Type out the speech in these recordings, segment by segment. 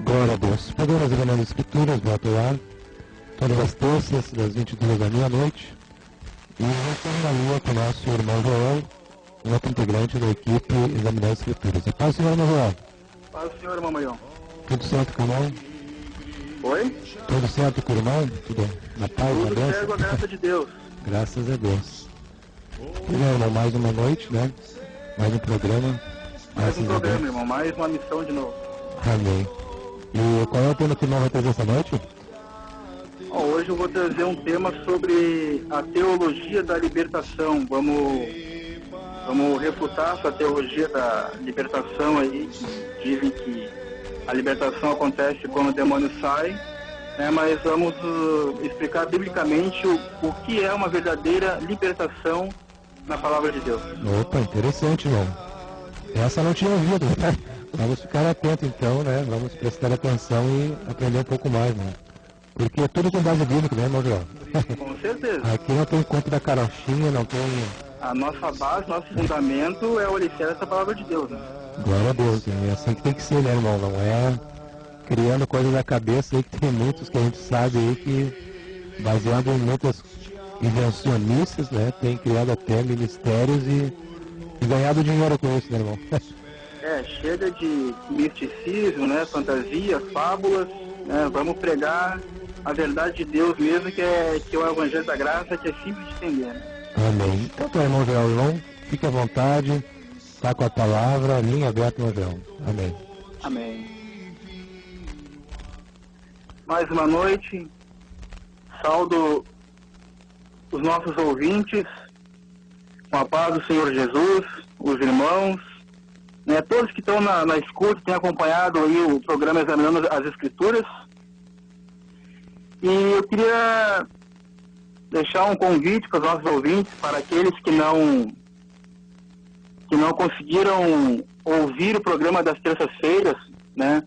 Glória a Deus. Podemos examinar as Escrituras, volta lá, todas as terças, das 22 à meia-noite. E nós estamos na linha com o nosso irmão Joel, um outro integrante da equipe Examinar as Escrituras. A paz, senhor, irmão Joel. Paz, senhor, irmão Maior. Tudo certo com o irmão? Oi? Tudo certo com o irmão? Tudo na paz, na Tudo bênção? certo, a graça de Deus. Graças a Deus. E, meu irmão, mais uma noite, né? Mais um programa. Mais um Graças a programa, Deus. irmão. Mais uma missão de novo. Amém. E qual é o tema que o irmão vai trazer essa noite? Bom, hoje eu vou trazer um tema sobre a teologia da libertação. Vamos refutar essa teologia da libertação aí, que dizem que a libertação acontece quando o demônio sai, né? Mas vamos explicar biblicamente o que é uma verdadeira libertação na palavra de Deus. Opa, interessante, irmão. Essa eu não tinha ouvido, né? Vamos ficar atentos então, né? Vamos prestar atenção e aprender um pouco mais, né? Porque é tudo com base bíblica, né, irmão João? Com certeza. Aqui não tem conto da carochinha, não tem... A nossa base, nosso fundamento é o alicerce da palavra de Deus, né? Glória a Deus, é assim que tem que ser, né, irmão? Não é criando coisas na cabeça aí, que tem muitos que a gente sabe aí que, baseado em muitas invencionistas, né, tem criado até ministérios e ganhado dinheiro com isso, né, irmão? Chega de misticismo, né, fantasia, fábulas, né? Vamos pregar a verdade de Deus mesmo, que é o Evangelho da Graça, que é simples de entender, né? Amém. Então, tá, irmão João, irmão, fique à vontade, está com a palavra, linha aberta, irmão João. Amém. Amém. Mais uma noite, saúdo os nossos ouvintes, com a paz do Senhor Jesus, os irmãos, né, todos que estão na escuta, têm acompanhado aí o programa Examinando as Escrituras. E eu queria deixar um convite para os nossos ouvintes, para aqueles que não conseguiram ouvir o programa das terças-feiras, né?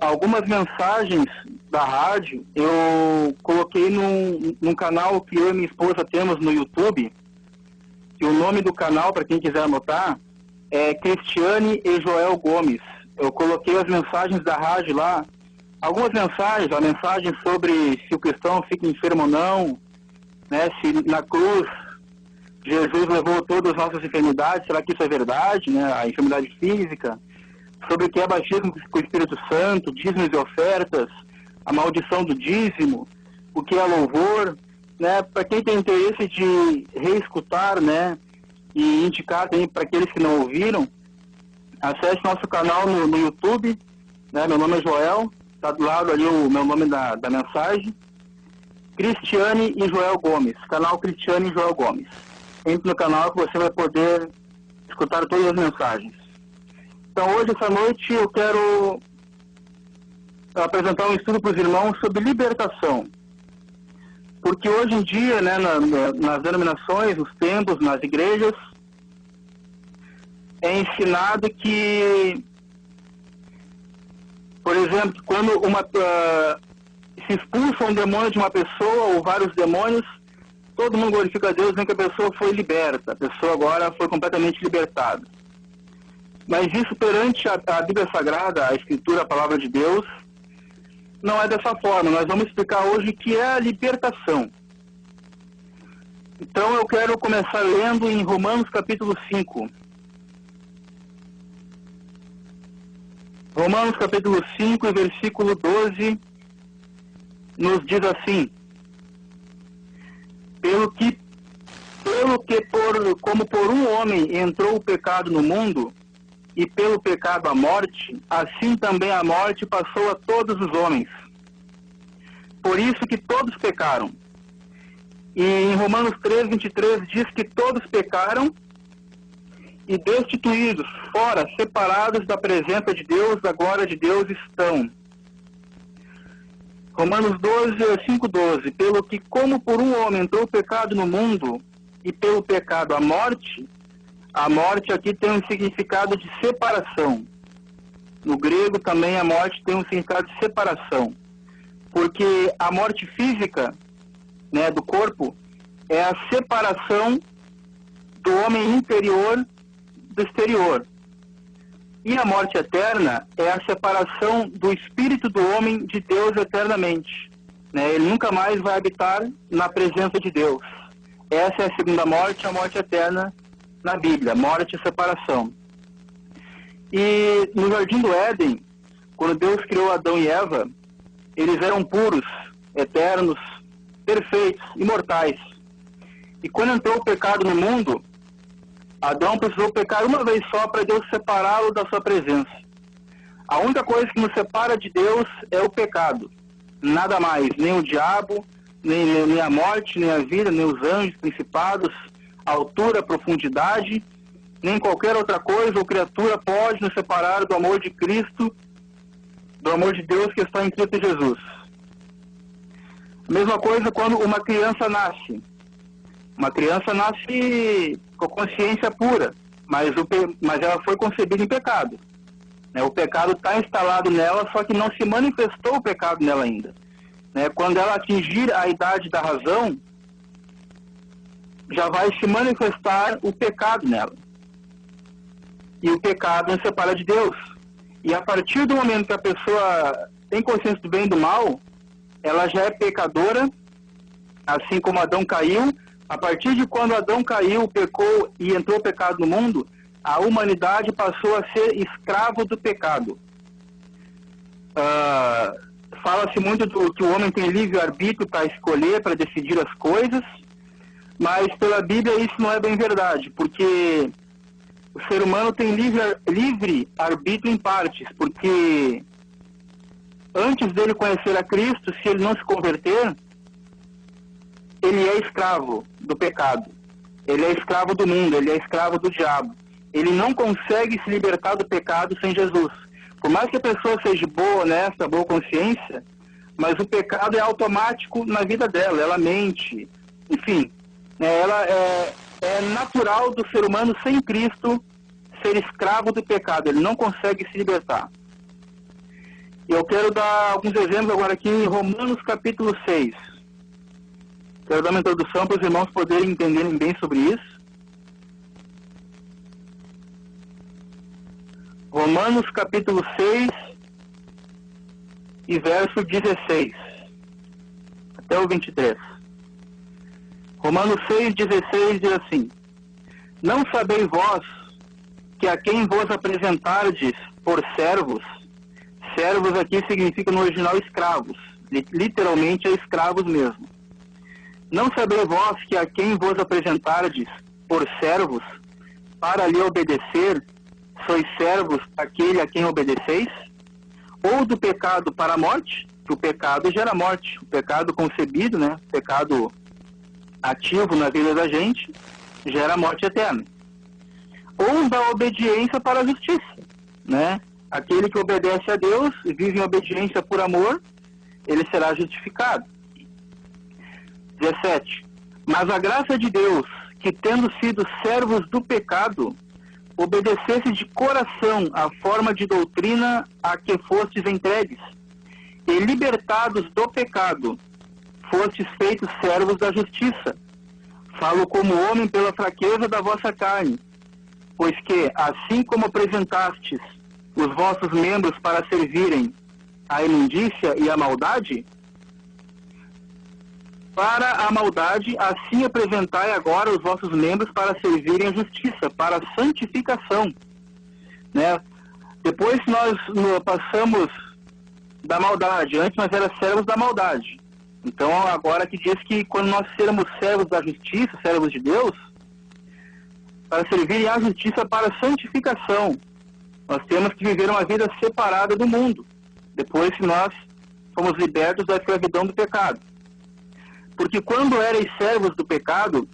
Algumas mensagens da rádio eu coloquei num canal que eu e minha esposa temos no YouTube, que o nome do canal, para quem quiser anotar, é Cristiane e Joel Gomes. Eu coloquei as mensagens da rádio lá, algumas mensagens, a mensagem sobre se o cristão fica enfermo ou não, né, se na cruz Jesus levou todas as nossas enfermidades, será que isso é verdade, né, a enfermidade física, sobre o que é batismo com o Espírito Santo, dízimos e ofertas, a maldição do dízimo, o que é louvor, né, para quem tem interesse de reescutar, né, e indicar também para aqueles que não ouviram, acesse nosso canal no YouTube, né, meu nome é Joel, está do lado ali o meu nome da mensagem, Cristiane e Joel Gomes, canal Cristiane e Joel Gomes. Entre no canal que você vai poder escutar todas as mensagens. Então hoje, essa noite, eu quero apresentar um estudo para os irmãos sobre libertação. Porque hoje em dia, né, nas denominações, nos templos, nas igrejas, é ensinado que, por exemplo, quando se expulsa um demônio de uma pessoa ou vários demônios, todo mundo glorifica a Deus, dizendo que a pessoa foi liberta, a pessoa agora foi completamente libertada. Mas isso perante a Bíblia Sagrada, a Escritura, a Palavra de Deus, não é dessa forma. Nós vamos explicar hoje o que é a libertação. Então eu quero começar lendo em Romanos capítulo 5. Romanos capítulo 5 e versículo 12 nos diz assim: como por um homem entrou o pecado no mundo, e pelo pecado a morte, assim também a morte passou a todos os homens. Por isso que todos pecaram. E em Romanos 3, 23 diz que todos pecaram e destituídos, fora, separados da presença de Deus, da glória de Deus estão. Romanos 12, versículo 12. Pelo que como por um homem entrou o pecado no mundo, e pelo pecado a morte aqui tem um significado de separação. No grego também a morte tem um significado de separação. Porque a morte física, né, do corpo, é a separação do homem interior do exterior. E a morte eterna é a separação do espírito do homem de Deus eternamente, né? Ele nunca mais vai habitar na presença de Deus. Essa é a segunda morte, a morte eterna na Bíblia, morte e separação. E no Jardim do Éden, quando Deus criou Adão e Eva, eles eram puros, eternos, perfeitos, imortais. E quando entrou o pecado no mundo, Adão precisou pecar uma vez só para Deus separá-lo da sua presença. A única coisa que nos separa de Deus é o pecado. Nada mais, nem o diabo, nem a morte, nem a vida, nem os anjos, principados, altura, profundidade, nem qualquer outra coisa ou criatura pode nos separar do amor de Cristo, do amor de Deus que está em Cristo Jesus. A mesma coisa quando uma criança nasce. Uma criança nasce com consciência pura, mas ela foi concebida em pecado. O pecado está instalado nela, só que não se manifestou o pecado nela ainda. Quando ela atingir a idade da razão, já vai se manifestar o pecado nela. E o pecado nos separa de Deus. E a partir do momento que a pessoa tem consciência do bem e do mal, ela já é pecadora, assim como Adão caiu. A partir de quando Adão caiu, pecou e entrou o pecado no mundo, a humanidade passou a ser escravo do pecado. Fala-se muito que o homem tem livre-arbítrio para escolher, para decidir as coisas, mas pela Bíblia isso não é bem verdade, porque o ser humano tem livre-arbítrio em partes, porque antes dele conhecer a Cristo, se ele não se converter, ele é escravo do pecado, ele é escravo do mundo, ele é escravo do diabo. Ele não consegue se libertar do pecado sem Jesus. Por mais que a pessoa seja boa, honesta, boa consciência, mas o pecado é automático na vida dela, ela mente, enfim, ela é natural do ser humano sem Cristo ser escravo do pecado, ele não consegue se libertar. Eu quero dar alguns exemplos agora aqui em Romanos capítulo 6. Quero dar uma introdução para os irmãos poderem entenderem bem sobre isso. Romanos capítulo 6 e verso 16 até o 23. Romanos 6, 16 diz assim: Não sabeis vós que a quem vos apresentardes por servos, servos aqui significa no original escravos, literalmente é escravos mesmo. Não sabeis vós que a quem vos apresentardes por servos, para lhe obedecer, sois servos daquele a quem obedeceis? Ou do pecado para a morte, que o pecado gera morte, o pecado concebido, o pecado ativo na vida da gente, gera morte eterna. Ou da obediência para a justiça, Aquele que obedece a Deus e vive em obediência por amor, ele será justificado. 17. Mas a graça de Deus, que tendo sido servos do pecado, obedecesse de coração a forma de doutrina a que fostes entregues, e libertados do pecado, fostes feitos servos da justiça. Falo como homem pela fraqueza da vossa carne, pois que, assim como apresentastes os vossos membros para servirem à imundícia e à maldade, para a maldade, assim apresentai agora os vossos membros para servirem à justiça, para a santificação. Depois que nós passamos da maldade, antes nós éramos servos da maldade. Então agora que diz que quando nós sermos servos da justiça, servos de Deus, para servirem à justiça, para a santificação, nós temos que viver uma vida separada do mundo, depois que nós fomos libertos da escravidão do pecado. Porque quando erais servos do pecado,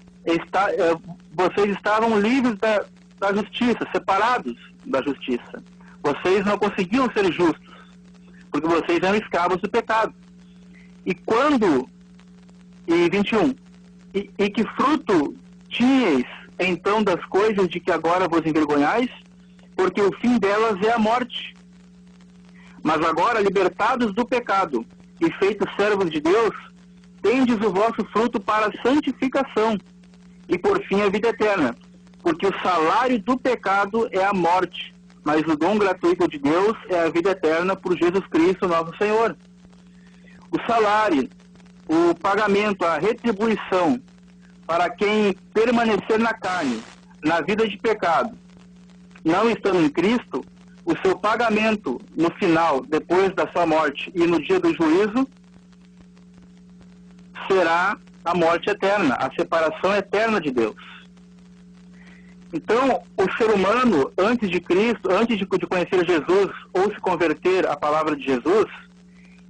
vocês estavam livres da justiça, separados da justiça. Vocês não conseguiam ser justos, porque vocês eram escravos do pecado. E 21, e que fruto tinhais então das coisas de que agora vos envergonhais? Porque o fim delas é a morte. Mas agora, libertados do pecado e feitos servos de Deus, tendes o vosso fruto para a santificação, e por fim a vida eterna, porque o salário do pecado é a morte, mas o dom gratuito de Deus é a vida eterna por Jesus Cristo, nosso Senhor. O salário, o pagamento, a retribuição para quem permanecer na carne, na vida de pecado, não estando em Cristo, o seu pagamento no final, depois da sua morte e no dia do juízo, será a morte eterna, a separação eterna de Deus. Então, o ser humano, antes de Cristo, antes de conhecer Jesus ou se converter à palavra de Jesus,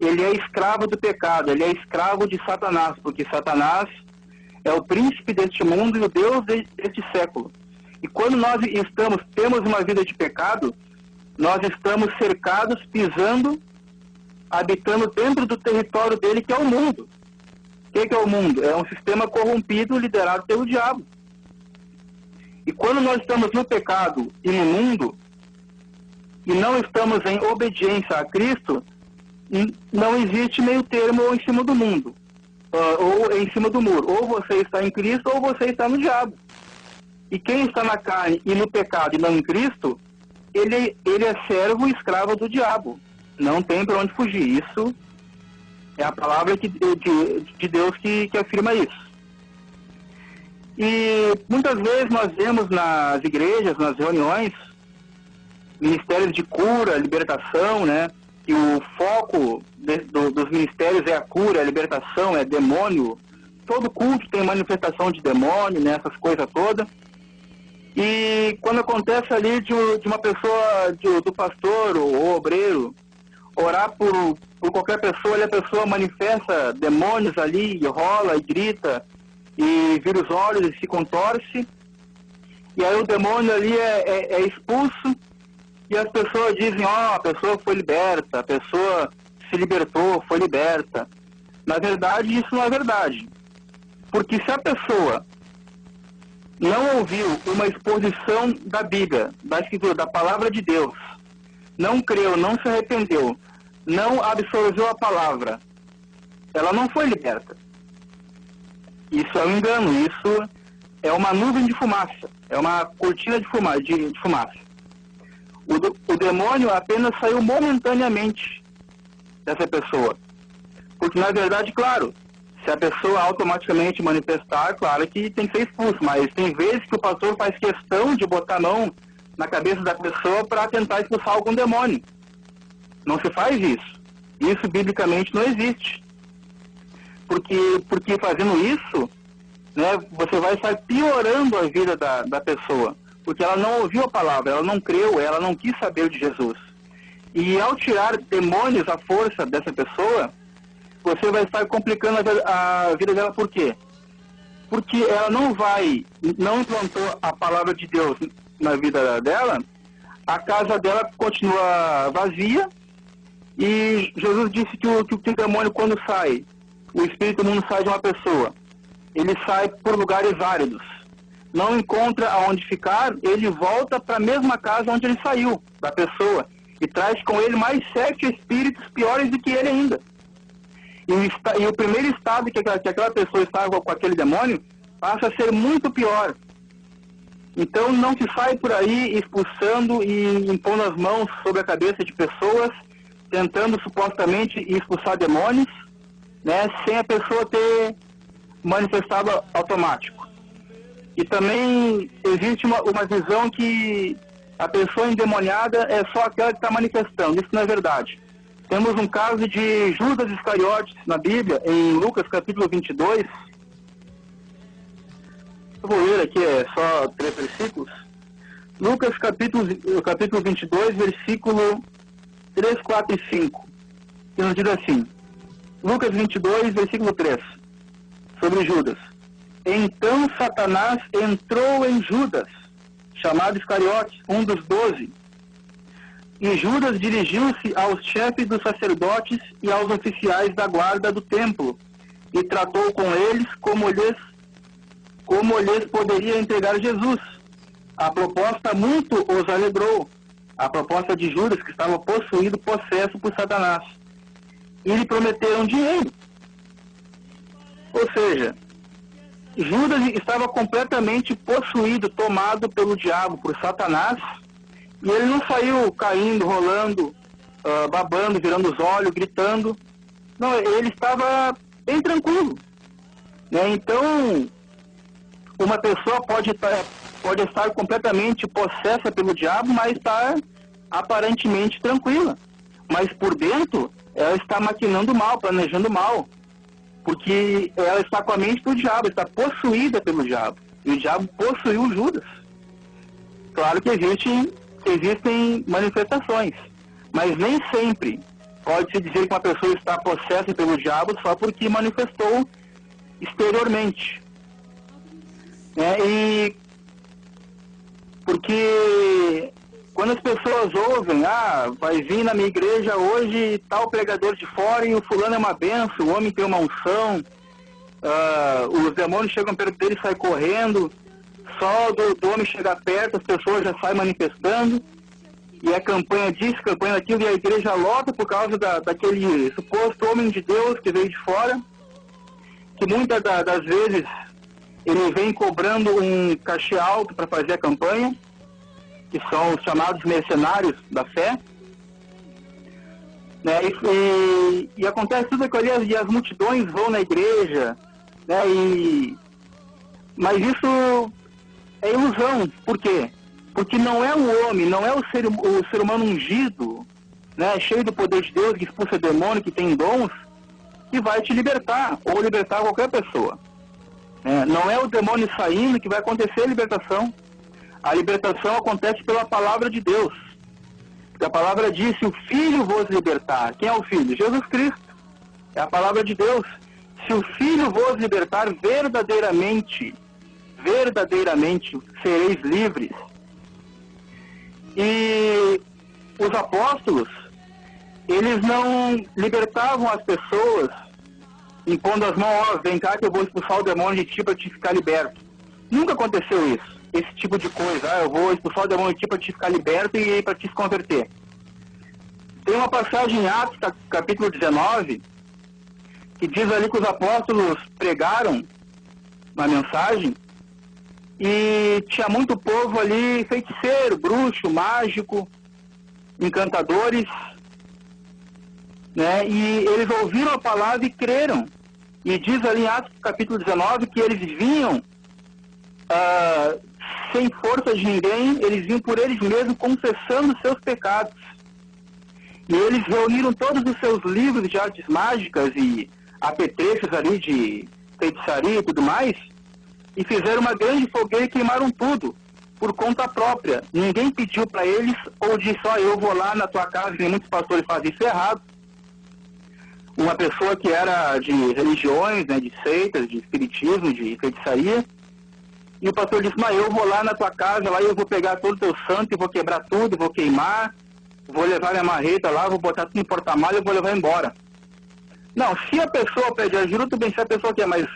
ele é escravo do pecado, ele é escravo de Satanás, porque Satanás é o príncipe deste mundo e o Deus deste século. E quando nós temos uma vida de pecado, nós estamos cercados, pisando, habitando dentro do território dele, que é o mundo. O que é o mundo? É um sistema corrompido liderado pelo diabo. E quando nós estamos no pecado e no mundo, e não estamos em obediência a Cristo, não existe meio termo em cima do mundo, ou em cima do muro. Ou você está em Cristo, ou você está no diabo. E quem está na carne e no pecado e não em Cristo, ele é servo e escravo do diabo. Não tem para onde fugir. Isso é a palavra de Deus que afirma isso. E muitas vezes nós vemos nas igrejas, nas reuniões, ministérios de cura, libertação, né? Que o foco dos ministérios é a cura, a libertação, é demônio. Todo culto tem manifestação de demônio, né? Essas coisas todas. E quando acontece ali de uma pessoa, do pastor ou obreiro, orar por qualquer pessoa, ali a pessoa manifesta demônios ali, e rola, e grita, e vira os olhos e se contorce, e aí o demônio ali é expulso, e as pessoas dizem, a pessoa foi liberta, a pessoa se libertou, foi liberta. Na verdade, isso não é verdade. Porque se a pessoa não ouviu uma exposição da Bíblia, da Escritura, da Palavra de Deus, não creu, não se arrependeu, não absorveu a palavra, ela não foi liberta. Isso é um engano, isso é uma nuvem de fumaça, é uma cortina de fumaça. O demônio apenas saiu momentaneamente dessa pessoa. Porque, na verdade, claro, se a pessoa automaticamente manifestar, claro que tem que ser expulso, mas tem vezes que o pastor faz questão de botar a mão na cabeça da pessoa para tentar expulsar algum demônio. Não se faz isso. Isso, biblicamente, não existe. Porque fazendo isso, né, você vai estar piorando a vida da pessoa. Porque ela não ouviu a palavra, ela não creu, ela não quis saber de Jesus. E ao tirar demônios à força dessa pessoa, você vai estar complicando a vida dela. Por quê? Porque ela não implantou a palavra de Deus na vida dela, a casa dela continua vazia, e Jesus disse que o demônio, quando sai, o espírito imundo sai de uma pessoa, ele sai por lugares áridos, não encontra aonde ficar, ele volta para a mesma casa onde ele saiu, da pessoa, e traz com ele mais 7 espíritos piores do que ele ainda. E o primeiro estado que aquela pessoa estava com aquele demônio passa a ser muito pior. Então não se sai por aí expulsando e impondo as mãos sobre a cabeça de pessoas, tentando supostamente expulsar demônios, né, sem a pessoa ter manifestado automático. E também existe uma visão que a pessoa endemoniada é só aquela que está manifestando. Isso não é verdade. Temos um caso de Judas Iscariotes na Bíblia, em Lucas capítulo 22. Eu vou ler aqui, só 3 versículos. Lucas capítulo 22, versículo 3, 4 e 5. Que nos diz assim. Lucas 22, versículo 3. Sobre Judas. Então Satanás entrou em Judas, chamado Iscariotes, um dos 12. E Judas dirigiu-se aos chefes dos sacerdotes e aos oficiais da guarda do templo, e tratou com eles como lhes poderia entregar Jesus. A proposta muito os alegrou, a proposta de Judas, que estava possesso por Satanás. E lhe prometeram dinheiro. Ou seja, Judas estava completamente possuído, tomado pelo diabo, por Satanás, E ele não saiu caindo, rolando, babando, virando os olhos, gritando. Não, ele estava bem tranquilo, né? Então, uma pessoa pode estar completamente possessa pelo diabo, mas estar aparentemente tranquila. Mas por dentro, ela está maquinando mal, planejando mal. Porque ela está com a mente do diabo, está possuída pelo diabo. E o diabo possuiu Judas. Claro que existem manifestações, mas nem sempre pode-se dizer que uma pessoa está possessa pelo diabo só porque manifestou exteriormente. E porque quando as pessoas ouvem, vai vir na minha igreja hoje tal pregador de fora e o fulano é uma benção, o homem tem uma unção, os demônios chegam perto dele e saem correndo, só do homem chegar perto, as pessoas já saem manifestando, e a campanha disso, campanha daquilo, e a igreja lota por causa daquele suposto homem de Deus que veio de fora, que muitas das vezes ele vem cobrando um cachê alto para fazer a campanha, que são os chamados mercenários da fé, né? E acontece tudo aquilo ali, e as multidões vão na igreja, né? Mas isso é ilusão. Por quê? Porque não é o homem, não é o ser humano ungido, né? Cheio do poder de Deus, que expulsa demônio, que tem dons, que vai te libertar, ou libertar qualquer pessoa. Não é o demônio saindo que vai acontecer a libertação. A libertação acontece pela palavra de Deus. Porque a palavra diz: se o Filho vos libertar. Quem é o Filho? Jesus Cristo. É a palavra de Deus. Se o Filho vos libertar, verdadeiramente sereis livres. E os apóstolos, eles não libertavam as pessoas impondo as mãos: vem cá que eu vou expulsar o demônio de ti para te ficar liberto. Nunca aconteceu isso. Esse tipo de coisa, eu vou expulsar o demônio de ti para te ficar liberto e para te se converter. Tem uma passagem em Atos, capítulo 19, que diz ali que os apóstolos pregaram uma mensagem e tinha muito povo ali, feiticeiro, bruxo, mágico, encantadores, né? E eles ouviram a palavra e creram. E diz ali em Atos, capítulo 19, que eles vinham sem força de ninguém, eles vinham por eles mesmos confessando seus pecados. E eles reuniram todos os seus livros de artes mágicas e apetrechos ali de feitiçaria e tudo mais, e fizeram uma grande fogueira e queimaram tudo, por conta própria. Ninguém pediu para eles, ou disse: eu vou lá na tua casa, e muitos pastores fazem isso errado. Uma pessoa que era de religiões, né, de seitas, de espiritismo, de feitiçaria, e o pastor disse: eu vou lá na tua casa, lá eu vou pegar todo o teu santo, e vou quebrar tudo, vou queimar, vou levar minha marreta lá, vou botar tudo em porta-malha e vou levar embora. Não, se a pessoa pede ajuda, tudo bem, se a pessoa quer, mas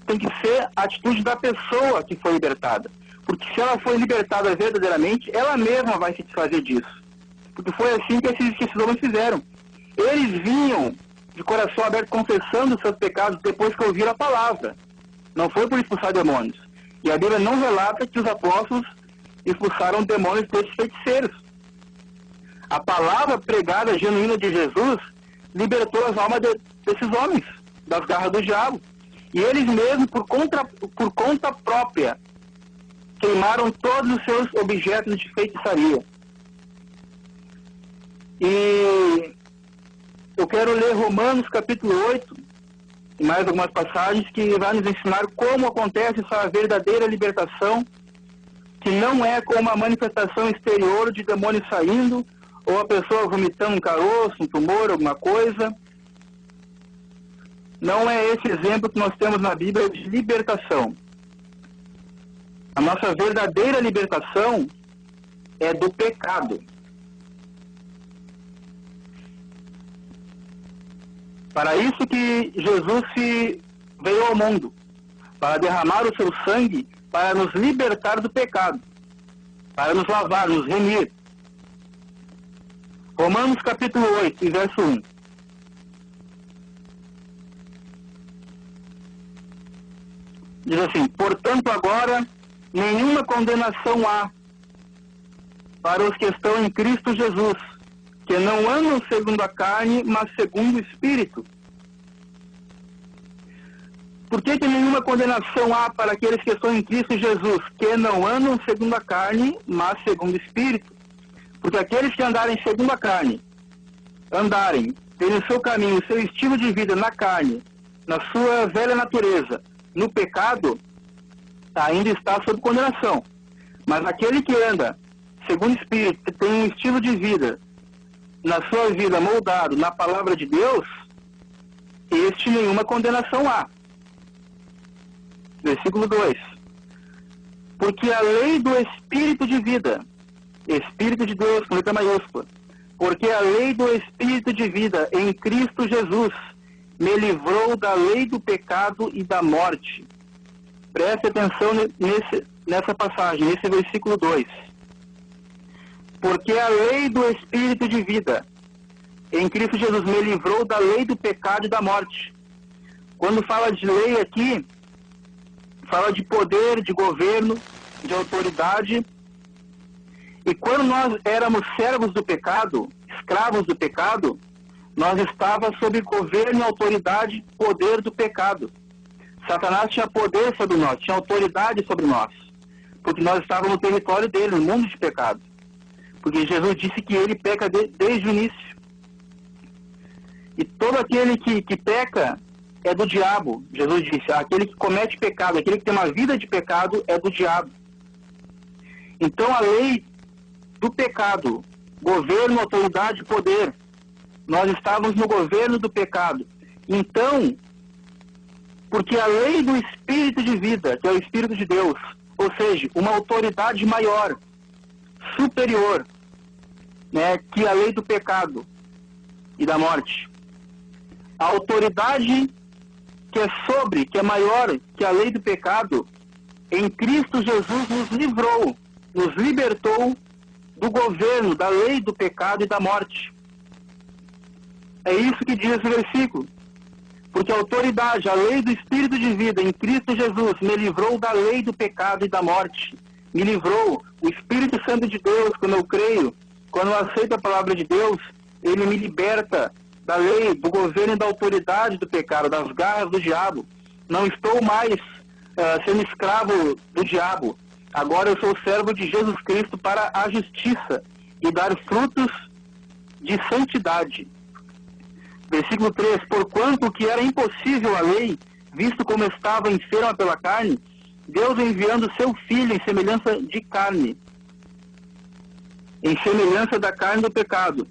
tem que ser a atitude da pessoa que foi libertada. Porque se ela foi libertada verdadeiramente, ela mesma vai se desfazer disso. Porque foi assim que esses homens fizeram. Eles vinham de coração aberto confessando os seus pecados depois que ouviram a palavra. Não foi por expulsar demônios. E a Bíblia não relata que os apóstolos expulsaram demônios desses feiticeiros. A palavra pregada genuína de Jesus libertou as almas desses homens das garras do diabo. E eles mesmos, por conta própria, queimaram todos os seus objetos de feitiçaria. E eu quero ler Romanos capítulo 8, e mais algumas passagens que vai nos ensinar como acontece essa verdadeira libertação, que não é como uma manifestação exterior de demônio saindo, ou a pessoa vomitando um caroço, um tumor, alguma coisa. Não é esse exemplo que nós temos na Bíblia de libertação. A nossa verdadeira libertação é do pecado. Para isso que Jesus veio ao mundo, para derramar o seu sangue, para nos libertar do pecado, para nos lavar, nos remir. Romanos capítulo 8, verso 1. Diz assim: portanto agora nenhuma condenação há para os que estão em Cristo Jesus, que não andam segundo a carne, mas segundo o Espírito. Por que nenhuma condenação há para aqueles que estão em Cristo Jesus, que não andam segundo a carne, mas segundo o Espírito? Porque aqueles que andarem segundo a carne, terem o seu caminho, o seu estilo de vida na carne, na sua velha natureza, no pecado, ainda está sob condenação. Mas aquele que anda segundo o Espírito, que tem um estilo de vida, na sua vida moldado na palavra de Deus, este nenhuma condenação há. Versículo 2. Porque a lei do Espírito de vida, Espírito de Deus, com letra maiúscula, porque a lei do Espírito de vida em Cristo Jesus me livrou da lei do pecado e da morte. Preste atenção nessa passagem, nesse versículo 2. Porque a lei do Espírito de vida em Cristo Jesus me livrou da lei do pecado e da morte. Quando fala de lei aqui, fala de poder, de governo, de autoridade. E quando nós éramos servos do pecado, escravos do pecado, nós estávamos sob governo, autoridade, poder do pecado. Satanás tinha poder sobre nós, tinha autoridade sobre nós, porque nós estávamos no território dele, no mundo de pecado. Porque Jesus disse que ele peca desde o início. E todo aquele que peca é do diabo. Jesus disse, aquele que comete pecado, aquele que tem uma vida de pecado é do diabo. Então a lei do pecado, governo, autoridade, poder, nós estávamos no governo do pecado. Então, porque a lei do Espírito de vida, que é o Espírito de Deus, ou seja, uma autoridade maior, superior, né, que a lei do pecado e da morte. A autoridade que é maior que a lei do pecado, em Cristo Jesus nos livrou, nos libertou do governo, da lei do pecado e da morte. É isso que diz esse versículo. Porque a autoridade, a lei do Espírito de vida em Cristo Jesus me livrou da lei do pecado e da morte. Me livrou. O Espírito Santo de Deus, quando eu creio, quando eu aceito a palavra de Deus, ele me liberta da lei, do governo e da autoridade do pecado, das garras do diabo. Não estou mais sendo escravo do diabo. Agora eu sou servo de Jesus Cristo para a justiça e dar frutos de santidade. Versículo 3. Porquanto o que era impossível à lei, visto como estava enferma pela carne, Deus enviando seu Filho em semelhança de carne, em semelhança da carne do pecado.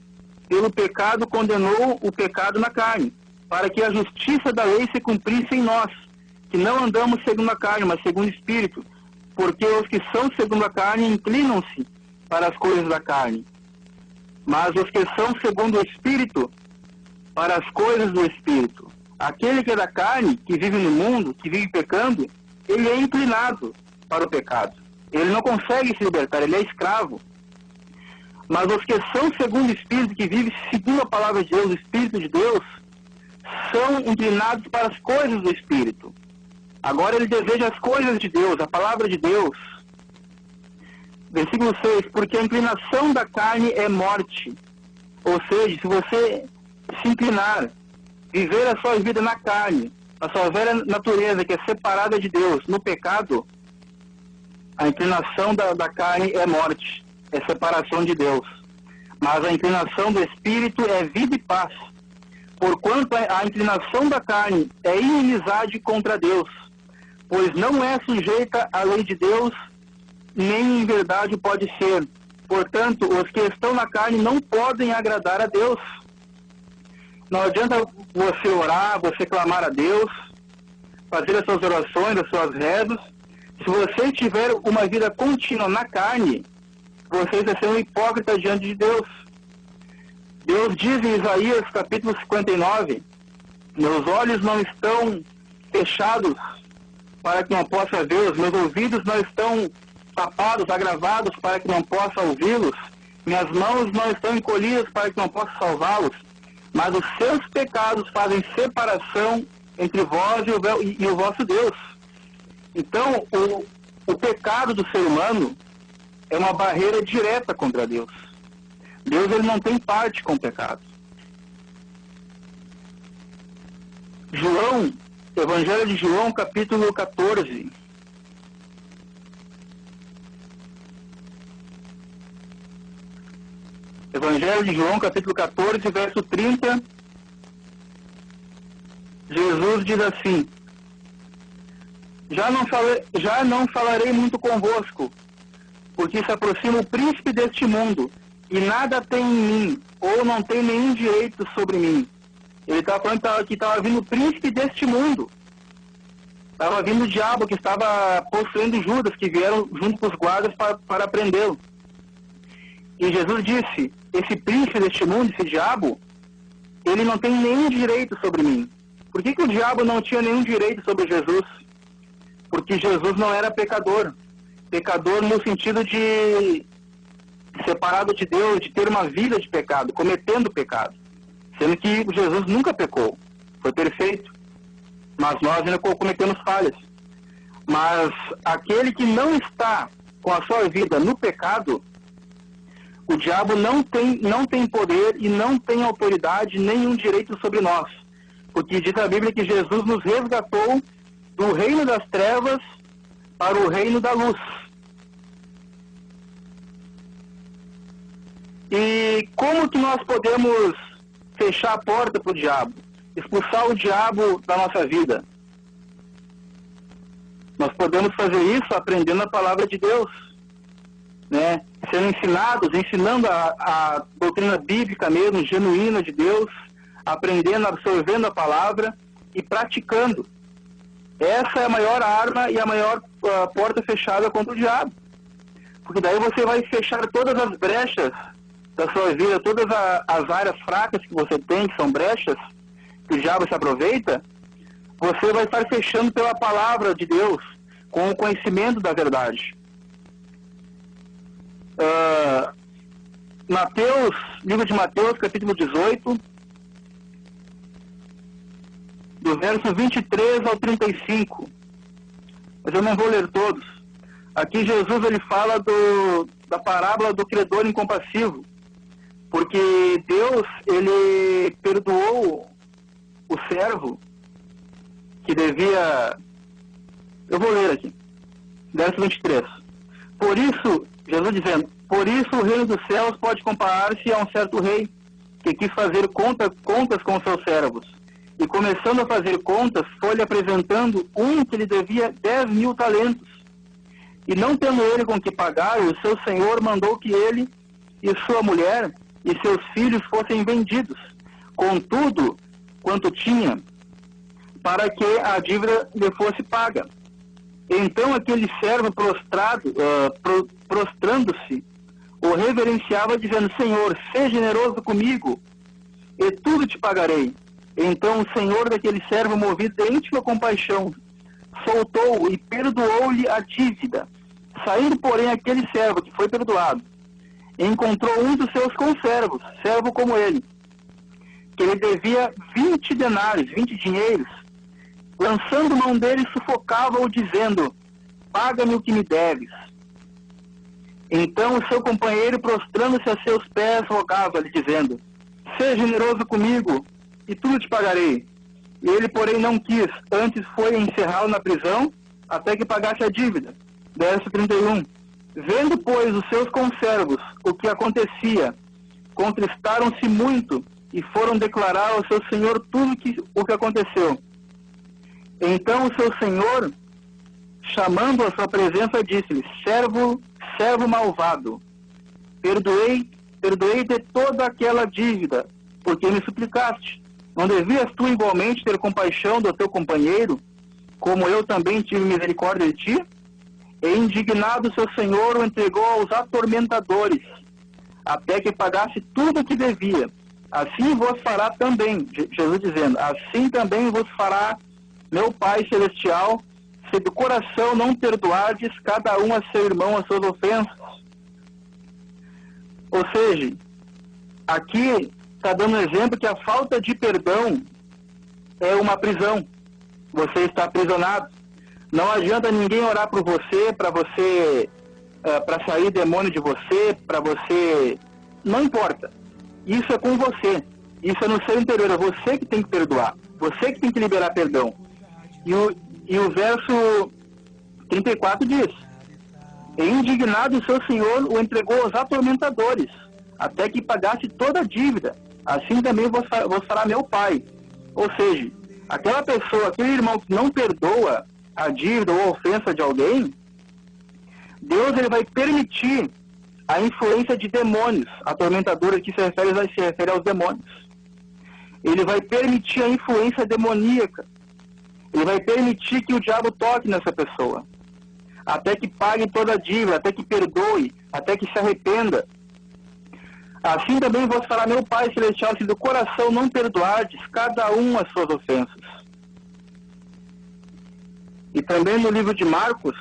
Pelo pecado condenou o pecado na carne, para que a justiça da lei se cumprisse em nós, que não andamos segundo a carne, mas segundo o Espírito, porque os que são segundo a carne inclinam-se para as coisas da carne, mas os que são segundo o Espírito, para as coisas do Espírito. Aquele que é da carne, que vive no mundo, que vive pecando, ele é inclinado para o pecado. Ele não consegue se libertar, ele é escravo. Mas os que são segundo o Espírito, que vivem segundo a palavra de Deus, o Espírito de Deus, são inclinados para as coisas do Espírito. Agora ele deseja as coisas de Deus, a palavra de Deus. Versículo 6, porque a inclinação da carne é morte. Ou seja, se você se inclinar, viver a sua vida na carne, a sua velha natureza que é separada de Deus, no pecado, a inclinação da carne é morte, é separação de Deus. Mas a inclinação do Espírito é vida e paz. Porquanto a inclinação da carne é inimizade contra Deus, pois não é sujeita à lei de Deus, nem em verdade pode ser. Portanto, os que estão na carne não podem agradar a Deus. Não adianta você orar, você clamar a Deus, fazer as suas orações, as suas rezas. Se você tiver uma vida contínua na carne, você está sendo um hipócrita diante de Deus. Deus diz em Isaías capítulo 59, meus olhos não estão fechados para que não possa vê-los, meus ouvidos não estão tapados, agravados para que não possa ouvi-los, minhas mãos não estão encolhidas para que não possa salvá-los, mas os seus pecados fazem separação entre vós e o vosso Deus. Então, o pecado do ser humano é uma barreira direta contra Deus. Deus, ele não tem parte com o pecado. João, Evangelho de João, capítulo 14. Evangelho de João, capítulo 14, verso 30. Jesus diz assim: já não falarei muito convosco, porque se aproxima o príncipe deste mundo, e nada tem em mim, ou não tem nenhum direito sobre mim. Ele estava falando que estava vindo o príncipe deste mundo. Estava vindo o diabo que estava possuindo Judas, que vieram junto com os guardas para prendê-lo. E Jesus disse: esse príncipe deste mundo, esse diabo, ele não tem nenhum direito sobre mim. Por que o diabo não tinha nenhum direito sobre Jesus? Porque Jesus não era pecador. Pecador no sentido de separado de Deus, de ter uma vida de pecado, cometendo pecado. Sendo que Jesus nunca pecou, foi perfeito. Mas nós ainda cometemos falhas. Mas aquele que não está com a sua vida no pecado, o diabo não tem poder e não tem autoridade, nenhum direito sobre nós. Porque diz a Bíblia que Jesus nos resgatou do reino das trevas para o reino da luz. E como que nós podemos fechar a porta para o diabo? Expulsar o diabo da nossa vida? Nós podemos fazer isso aprendendo a palavra de Deus, né? Sendo ensinando a doutrina bíblica mesmo, genuína de Deus, aprendendo, absorvendo a palavra e praticando. Essa é a maior arma e a maior porta fechada contra o diabo. Porque daí você vai fechar todas as brechas da sua vida, todas as áreas fracas que você tem, que são brechas, que o diabo se aproveita, você vai estar fechando pela palavra de Deus, com o conhecimento da verdade. Livro de Mateus, capítulo 18, do verso 23 ao 35. Mas eu não vou ler todos. Aqui Jesus ele fala da parábola do credor incompassivo, porque Deus ele perdoou o servo que devia... Eu vou ler aqui, verso 23. Por isso, Jesus dizendo: por isso o reino dos céus pode comparar-se a um certo rei que quis fazer contas com seus servos. E começando a fazer contas, foi-lhe apresentando um que lhe devia 10.000 talentos. E não tendo ele com que pagar, o seu senhor mandou que ele e sua mulher e seus filhos fossem vendidos, com tudo quanto tinha, para que a dívida lhe fosse paga. Então aquele servo prostrando-se, o reverenciava, dizendo: Senhor, seja generoso comigo, e tudo te pagarei. Então o senhor daquele servo, movido de íntima compaixão, soltou-o e perdoou-lhe a dívida. Saindo, porém, aquele servo que foi perdoado, encontrou um dos seus conservos, servo como ele, que lhe devia 20 denários, 20 dinheiros. Lançando mão dele, sufocava-o, dizendo: paga-me o que me deves. Então o seu companheiro, prostrando-se a seus pés, rogava-lhe, dizendo: seja generoso comigo, e tudo te pagarei. E ele, porém, não quis, antes foi encerrá-lo na prisão, até que pagasse a dívida. Verso 31. Vendo, pois, os seus conservos o que acontecia, contristaram-se muito, e foram declarar ao seu senhor tudo o que aconteceu. Então o seu senhor, chamando a sua presença, disse-lhe: servo malvado, perdoei-te toda aquela dívida, porque me suplicaste. Não devias tu igualmente ter compaixão do teu companheiro, como eu também tive misericórdia de ti? E indignado seu senhor o entregou aos atormentadores, até que pagasse tudo o que devia. Assim vos fará também, Jesus dizendo, assim também vos fará meu Pai Celestial, se do coração não perdoardes cada um a seu irmão as suas ofensas. Ou seja, aqui está dando um exemplo que a falta de perdão é uma prisão. Você está aprisionado. Não adianta ninguém orar por você, para você para sair demônio de você, para você... Não importa. Isso é com você. Isso é no seu interior. É você que tem que perdoar. Você que tem que liberar perdão. E o verso 34 diz: e indignado o seu senhor o entregou aos atormentadores, até que pagasse toda a dívida. Assim também vos fará meu pai. Ou seja, aquela pessoa, aquele irmão que não perdoa a dívida ou a ofensa de alguém, Deus ele vai permitir a influência de demônios, atormentadores, que se refere aos demônios. Ele vai permitir a influência demoníaca. Ele vai permitir que o diabo toque nessa pessoa, até que pague toda a dívida, até que perdoe, até que se arrependa. Assim também vos fará meu Pai Celestial, se do coração não perdoardes cada um as suas ofensas. E também no livro de Marcos,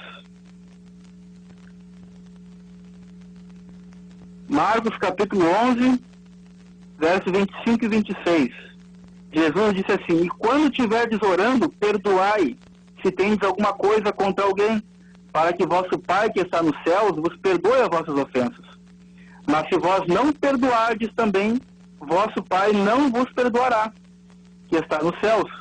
capítulo 11, versos 25 e 26. Jesus disse assim: e quando estiverdes orando, perdoai, se tendes alguma coisa contra alguém, para que vosso Pai que está nos céus vos perdoe as vossas ofensas. Mas se vós não perdoardes também, vosso Pai não vos perdoará, que está nos céus.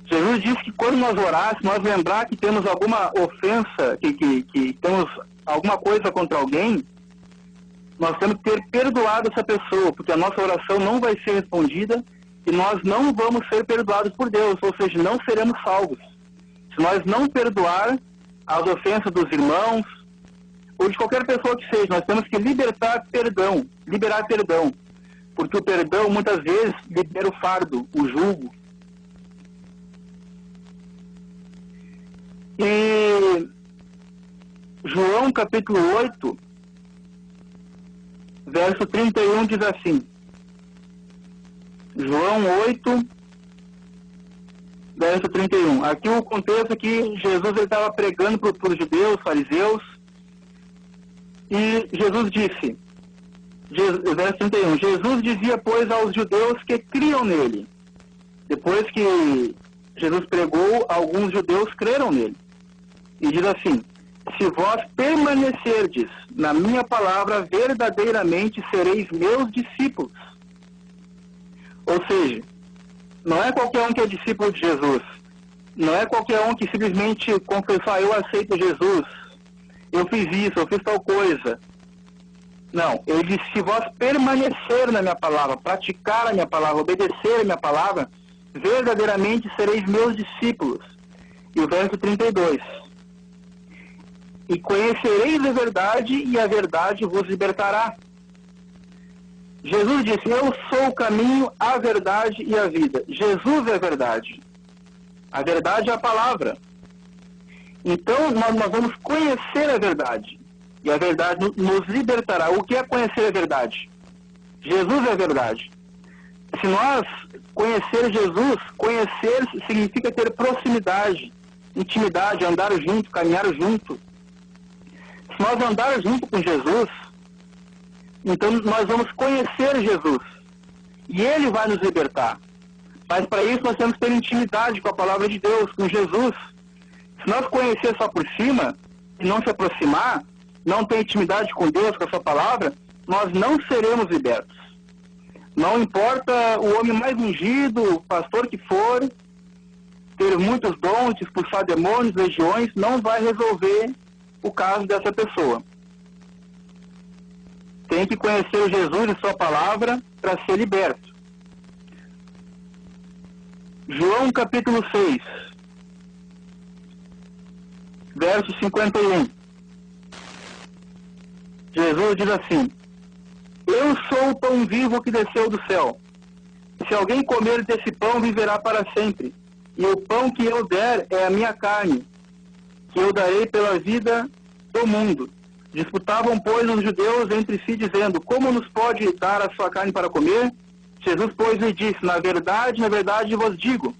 Jesus disse que quando nós orar, se nós lembrar que temos alguma ofensa, que temos alguma coisa contra alguém, nós temos que ter perdoado essa pessoa, porque a nossa oração não vai ser respondida e nós não vamos ser perdoados por Deus, ou seja, não seremos salvos. Se nós não perdoar as ofensas dos irmãos, ou de qualquer pessoa que seja, nós temos que liberar perdão, porque o perdão muitas vezes libera o fardo, o jugo. E João capítulo 8, verso 31 diz assim, João 8, verso 31. Aqui o contexto é que Jesus estava pregando para os judeus, fariseus, e Jesus disse, verso 31, Jesus dizia, pois, aos judeus que criam nele. Depois que Jesus pregou, alguns judeus creram nele. E diz assim, se vós permanecerdes na minha palavra, verdadeiramente sereis meus discípulos. Ou seja, não é qualquer um que é discípulo de Jesus. Não é qualquer um que simplesmente confessa, eu aceito Jesus, eu fiz isso, eu fiz tal coisa. Não, ele disse, se vós permanecer na minha palavra, praticar a minha palavra, obedecer a minha palavra, verdadeiramente sereis meus discípulos. E o verso 32. E conhecereis a verdade, e a verdade vos libertará. Jesus disse, eu sou o caminho, a verdade e a vida. Jesus é a verdade. A verdade é a palavra. Então, nós vamos conhecer a verdade. E a verdade nos libertará. O que é conhecer a verdade? Jesus é a verdade. Se nós conhecer Jesus, conhecer significa ter proximidade, intimidade, andar junto, caminhar junto. Se nós andarmos junto com Jesus, então nós vamos conhecer Jesus. E Ele vai nos libertar. Mas para isso nós temos que ter intimidade com a palavra de Deus, com Jesus. Se nós conhecer só por cima e não se aproximar, não ter intimidade com Deus, com a sua palavra, nós não seremos libertos. Não importa o homem mais ungido, o pastor que for, ter muitos dons, expulsar demônios, legiões, não vai resolver o caso dessa pessoa. Tem que conhecer o Jesus e sua palavra para ser liberto. João capítulo 6, verso 51. Jesus diz assim, eu sou o pão vivo que desceu do céu. Se alguém comer desse pão, viverá para sempre. E o pão que eu der é a minha carne, que eu darei pela vida do mundo. Disputavam, pois, os judeus entre si, dizendo, como nos pode dar a sua carne para comer? Jesus, pois, lhe disse, na verdade vos digo,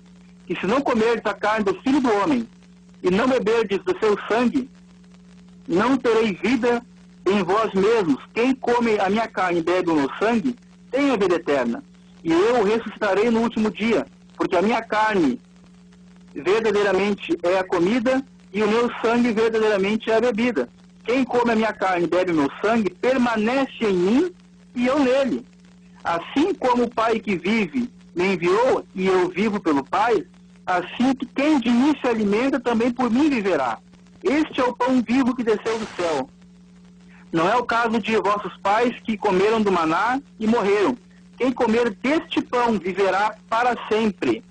que se não comerdes a carne do Filho do Homem, e não beberdes do seu sangue, não tereis vida em vós mesmos. Quem come a minha carne e bebe o meu sangue, tem a vida eterna. E eu o ressuscitarei no último dia, porque a minha carne verdadeiramente é a comida, e o meu sangue verdadeiramente é a bebida. Quem come a minha carne e bebe o meu sangue, permanece em mim e eu nele. Assim como o Pai que vive me enviou e eu vivo pelo Pai, assim que quem de mim se alimenta também por mim viverá. Este é o pão vivo que desceu do céu. Não é o caso de vossos pais que comeram do maná e morreram. Quem comer deste pão viverá para sempre.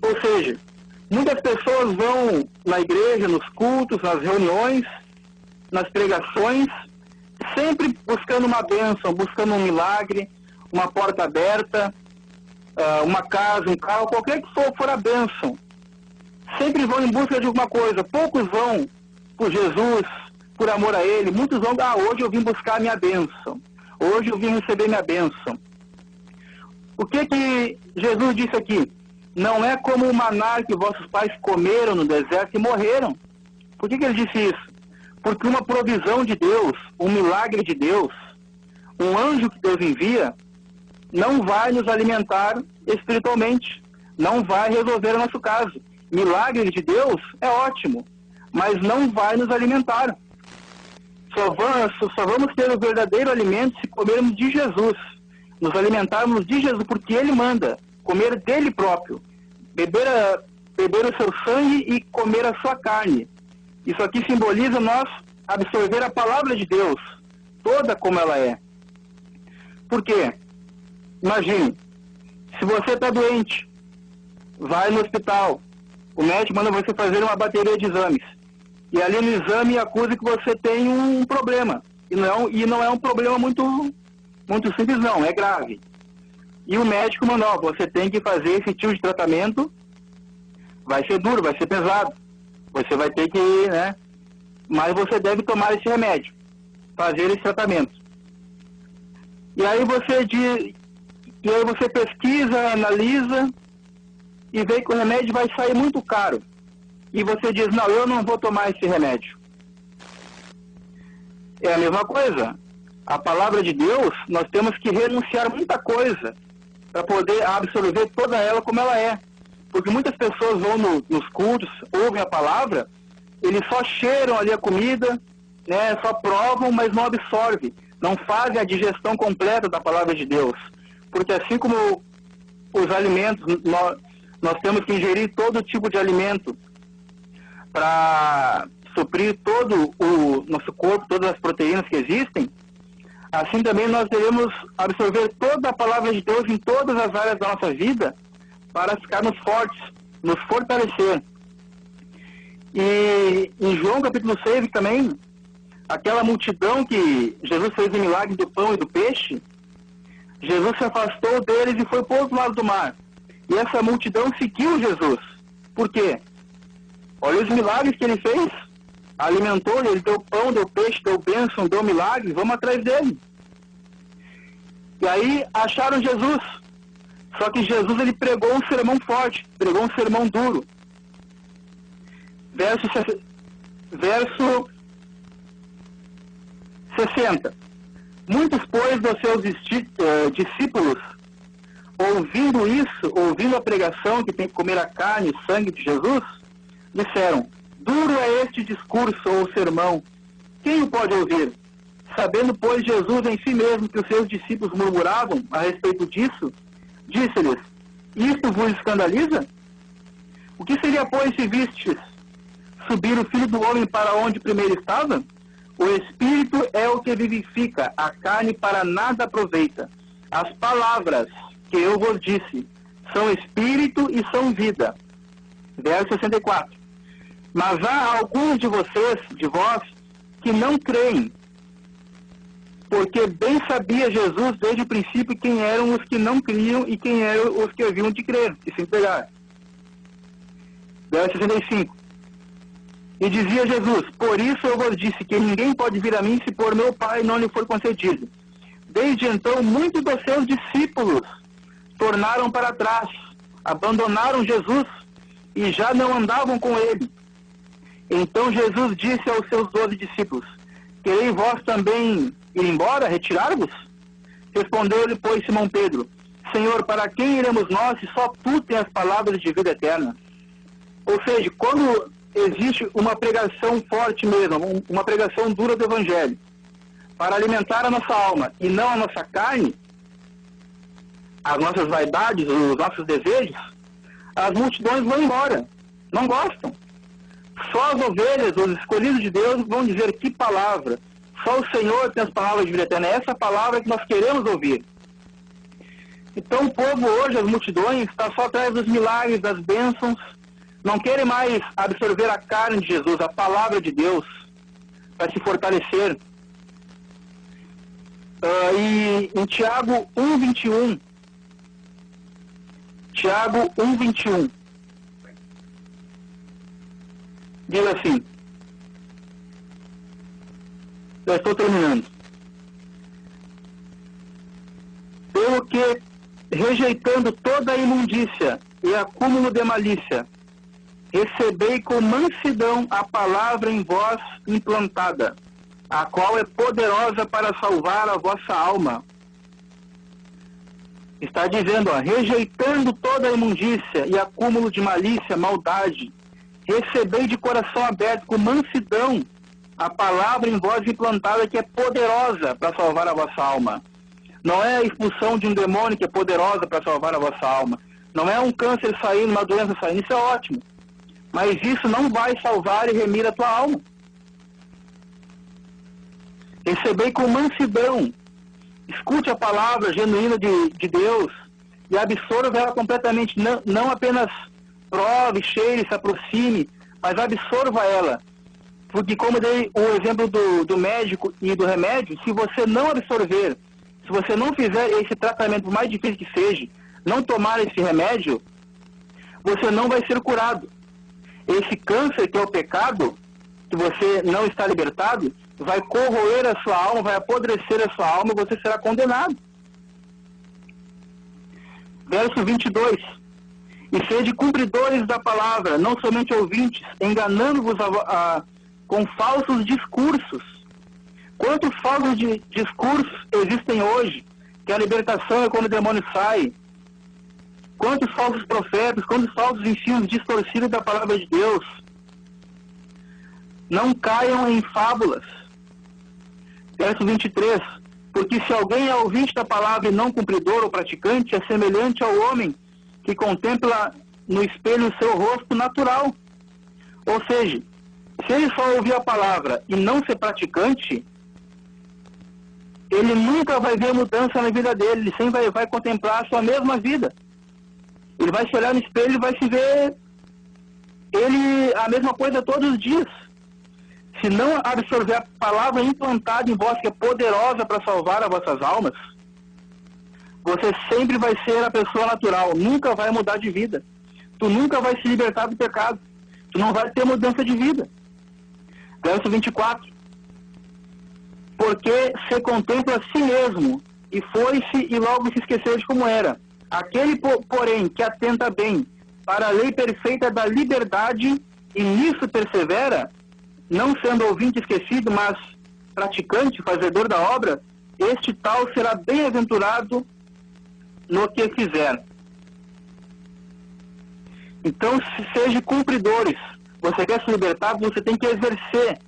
Ou seja, muitas pessoas vão na igreja, nos cultos, nas reuniões, nas pregações, sempre buscando uma bênção, buscando um milagre, uma porta aberta, uma casa, um carro, qualquer que for a bênção. Sempre vão em busca de alguma coisa. Poucos vão por Jesus, por amor a Ele. Muitos vão, hoje eu vim buscar a minha bênção. Hoje eu vim receber minha bênção. O que Jesus disse aqui? Não é como o maná que vossos pais comeram no deserto e morreram. Por que ele disse isso? Porque uma provisão de Deus, um milagre de Deus, um anjo que Deus envia, não vai nos alimentar espiritualmente. Não vai resolver o nosso caso. Milagre de Deus é ótimo, mas não vai nos alimentar. Só vamos ter o verdadeiro alimento se comermos de Jesus. Nos alimentarmos de Jesus, porque Ele manda. Comer dele próprio. Beber o seu sangue e comer a sua carne. Isso aqui simboliza nós absorver a palavra de Deus, toda como ela é. Por quê? Imagine, se você está doente, vai no hospital, o médico manda você fazer uma bateria de exames. E ali no exame acusa que você tem um problema. E não é um problema muito simples, não, é grave. E o médico mandou, você tem que fazer esse tipo de tratamento, vai ser duro, vai ser pesado. Você vai ter que, mas você deve tomar esse remédio, fazer esse tratamento. E aí você pesquisa, analisa e vê que o remédio vai sair muito caro. E você diz, não, eu não vou tomar esse remédio. É a mesma coisa. A palavra de Deus, nós temos que renunciar muita coisa para poder absorver toda ela como ela é. Porque muitas pessoas vão nos cultos, ouvem a palavra, eles só cheiram ali a comida, só provam, mas não absorvem. Não fazem a digestão completa da palavra de Deus. Porque assim como os alimentos, nós temos que ingerir todo tipo de alimento para suprir todo o nosso corpo, todas as proteínas que existem, assim também nós devemos absorver toda a palavra de Deus em todas as áreas da nossa vida para ficarmos fortes, nos fortalecer. E em João capítulo 6 também, aquela multidão que Jesus fez o milagre do pão e do peixe, Jesus se afastou deles e foi para o outro lado do mar. E essa multidão seguiu Jesus. Por quê? Olha os milagres que ele fez. Alimentou, ele deu pão, deu peixe, deu bênção, deu milagre. Vamos atrás dele. E aí acharam Jesus. Só que Jesus, ele pregou um sermão forte, pregou um sermão duro. Verso 60. Muitos, pois, dos seus discípulos, ouvindo a pregação que tem que comer a carne e sangue de Jesus, disseram, duro é este discurso ou sermão, quem o pode ouvir? Sabendo, pois, Jesus em si mesmo que os seus discípulos murmuravam a respeito disso, disse-lhes, isto vos escandaliza? O que seria, pois, se vistes subir o Filho do Homem para onde primeiro estava? O Espírito é o que vivifica, a carne para nada aproveita. As palavras que eu vos disse são Espírito e são vida. Verso 64. Mas há alguns de vós, que não creem, porque bem sabia Jesus desde o princípio quem eram os que não criam e quem eram os que haviam de crer e se entregar. Verso 65. E dizia Jesus, por isso eu vos disse que ninguém pode vir a mim se por meu Pai não lhe for concedido. Desde então, muitos dos seus discípulos tornaram para trás, abandonaram Jesus e já não andavam com ele. Então Jesus disse aos seus 12 discípulos, quereis vós também ir embora, retirar-vos? Respondeu-lhe, pois, Simão Pedro, Senhor, para quem iremos nós se só tu tens as palavras de vida eterna? Ou seja, quando existe uma pregação forte mesmo, uma pregação dura do Evangelho, para alimentar a nossa alma e não a nossa carne, as nossas vaidades, os nossos desejos, as multidões vão embora, não gostam. Só as ovelhas, os escolhidos de Deus, vão dizer que palavra. Só o Senhor tem as palavras de vida eterna. É essa palavra que nós queremos ouvir. Então o povo hoje, as multidões, está só atrás dos milagres, das bênçãos. Não querem mais absorver a carne de Jesus, a palavra de Deus, para se fortalecer. E em Tiago 1:21, Tiago 1:21, diz assim, já estou terminando. Pelo que, rejeitando toda a imundícia e acúmulo de malícia, recebei com mansidão a palavra em vós implantada, a qual é poderosa para salvar a vossa alma. Está dizendo, rejeitando toda a imundícia e acúmulo de malícia, maldade, recebei de coração aberto, com mansidão, a palavra em vós implantada, que é poderosa para salvar a vossa alma. Não é a expulsão de um demônio que é poderosa para salvar a vossa alma. Não é um câncer saindo, uma doença saindo, isso é ótimo. Mas isso não vai salvar e remir a tua alma. Recebei com mansidão. Escute a palavra genuína de Deus e absorva ela completamente. Não apenas prove, cheire, se aproxime, mas absorva ela. Porque, como dei o exemplo do médico e do remédio, se você não absorver, se você não fizer esse tratamento, por mais difícil que seja, não tomar esse remédio, você não vai ser curado. Esse câncer, que é o pecado, que você não está libertado, vai corroer a sua alma, vai apodrecer a sua alma e você será condenado. Verso 22. E sede cumpridores da palavra, não somente ouvintes, enganando-vos com falsos discursos. Quantos falsos discursos existem hoje? Que a libertação é quando o demônio sai. Quantos falsos profetas, quantos falsos ensinos distorcidos da palavra de Deus. Não caiam em fábulas. Verso 23. Porque se alguém é ouvinte da palavra e não cumpridor ou praticante, é semelhante ao homem que contempla no espelho o seu rosto natural. Ou seja, se ele só ouvir a palavra e não ser praticante, ele nunca vai ver mudança na vida dele, ele sempre vai contemplar a sua mesma vida. Ele vai se olhar no espelho e vai se ver a mesma coisa todos os dias. Se não absorver a palavra implantada em vós, que é poderosa para salvar as vossas almas, você sempre vai ser a pessoa natural, nunca vai mudar de vida. Tu nunca vai se libertar do pecado. Tu não vai ter mudança de vida. Verso 24. Porque se contempla a si mesmo, e foi-se e logo se esqueceu de como era. Aquele, porém, que atenta bem para a lei perfeita da liberdade, e nisso persevera, não sendo ouvinte esquecido, mas praticante, fazedor da obra, este tal será bem-aventurado no que fizer. Então, seja cumpridores. Você quer se libertar, você tem que exercer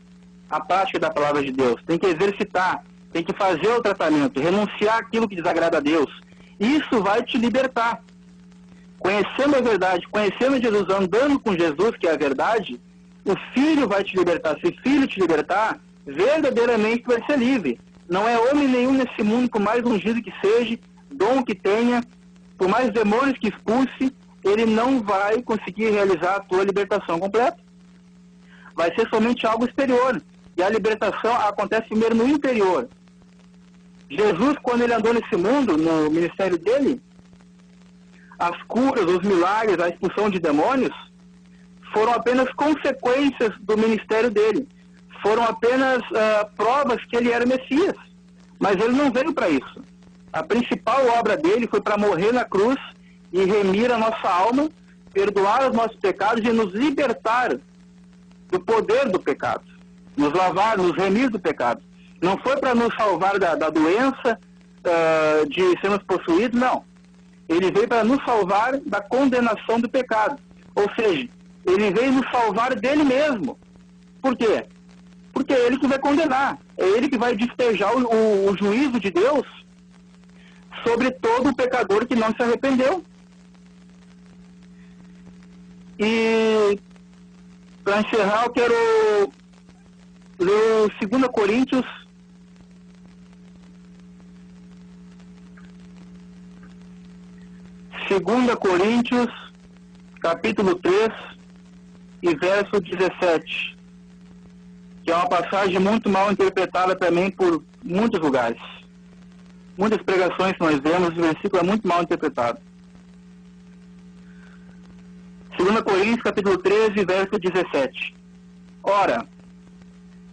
a prática da palavra de Deus. Tem que exercitar, tem que fazer o tratamento, renunciar aquilo que desagrada a Deus. Isso vai te libertar. Conhecendo a verdade, conhecendo Jesus, andando com Jesus, que é a verdade, o Filho vai te libertar. Se o Filho te libertar, verdadeiramente vai ser livre. Não é homem nenhum nesse mundo, por mais ungido que seja, dom que tenha, por mais demônios que expulse, ele não vai conseguir realizar a tua libertação completa. Vai ser somente algo exterior. E a libertação acontece primeiro no interior. Jesus, quando ele andou nesse mundo, no ministério dele, as curas, os milagres, a expulsão de demônios, foram apenas consequências do ministério dele. Foram apenas provas que ele era Messias. Mas ele não veio para isso. A principal obra dele foi para morrer na cruz e remir a nossa alma, perdoar os nossos pecados e nos libertar do poder do pecado. Nos lavar, nos remir do pecado. Não foi para nos salvar da doença, de sermos possuídos, não. Ele veio para nos salvar da condenação do pecado. Ou seja, Ele veio nos salvar dele mesmo. Por quê? Porque é ele que vai condenar. É ele que vai despejar o juízo de Deus sobre todo o pecador que não se arrependeu. E, para encerrar, eu quero ler 2 Coríntios, capítulo 3, e verso 17, que é uma passagem muito mal interpretada também por muitos lugares. Muitas pregações que nós vemos, o versículo é muito mal interpretado. 2 Coríntios, capítulo 13, verso 17. Ora,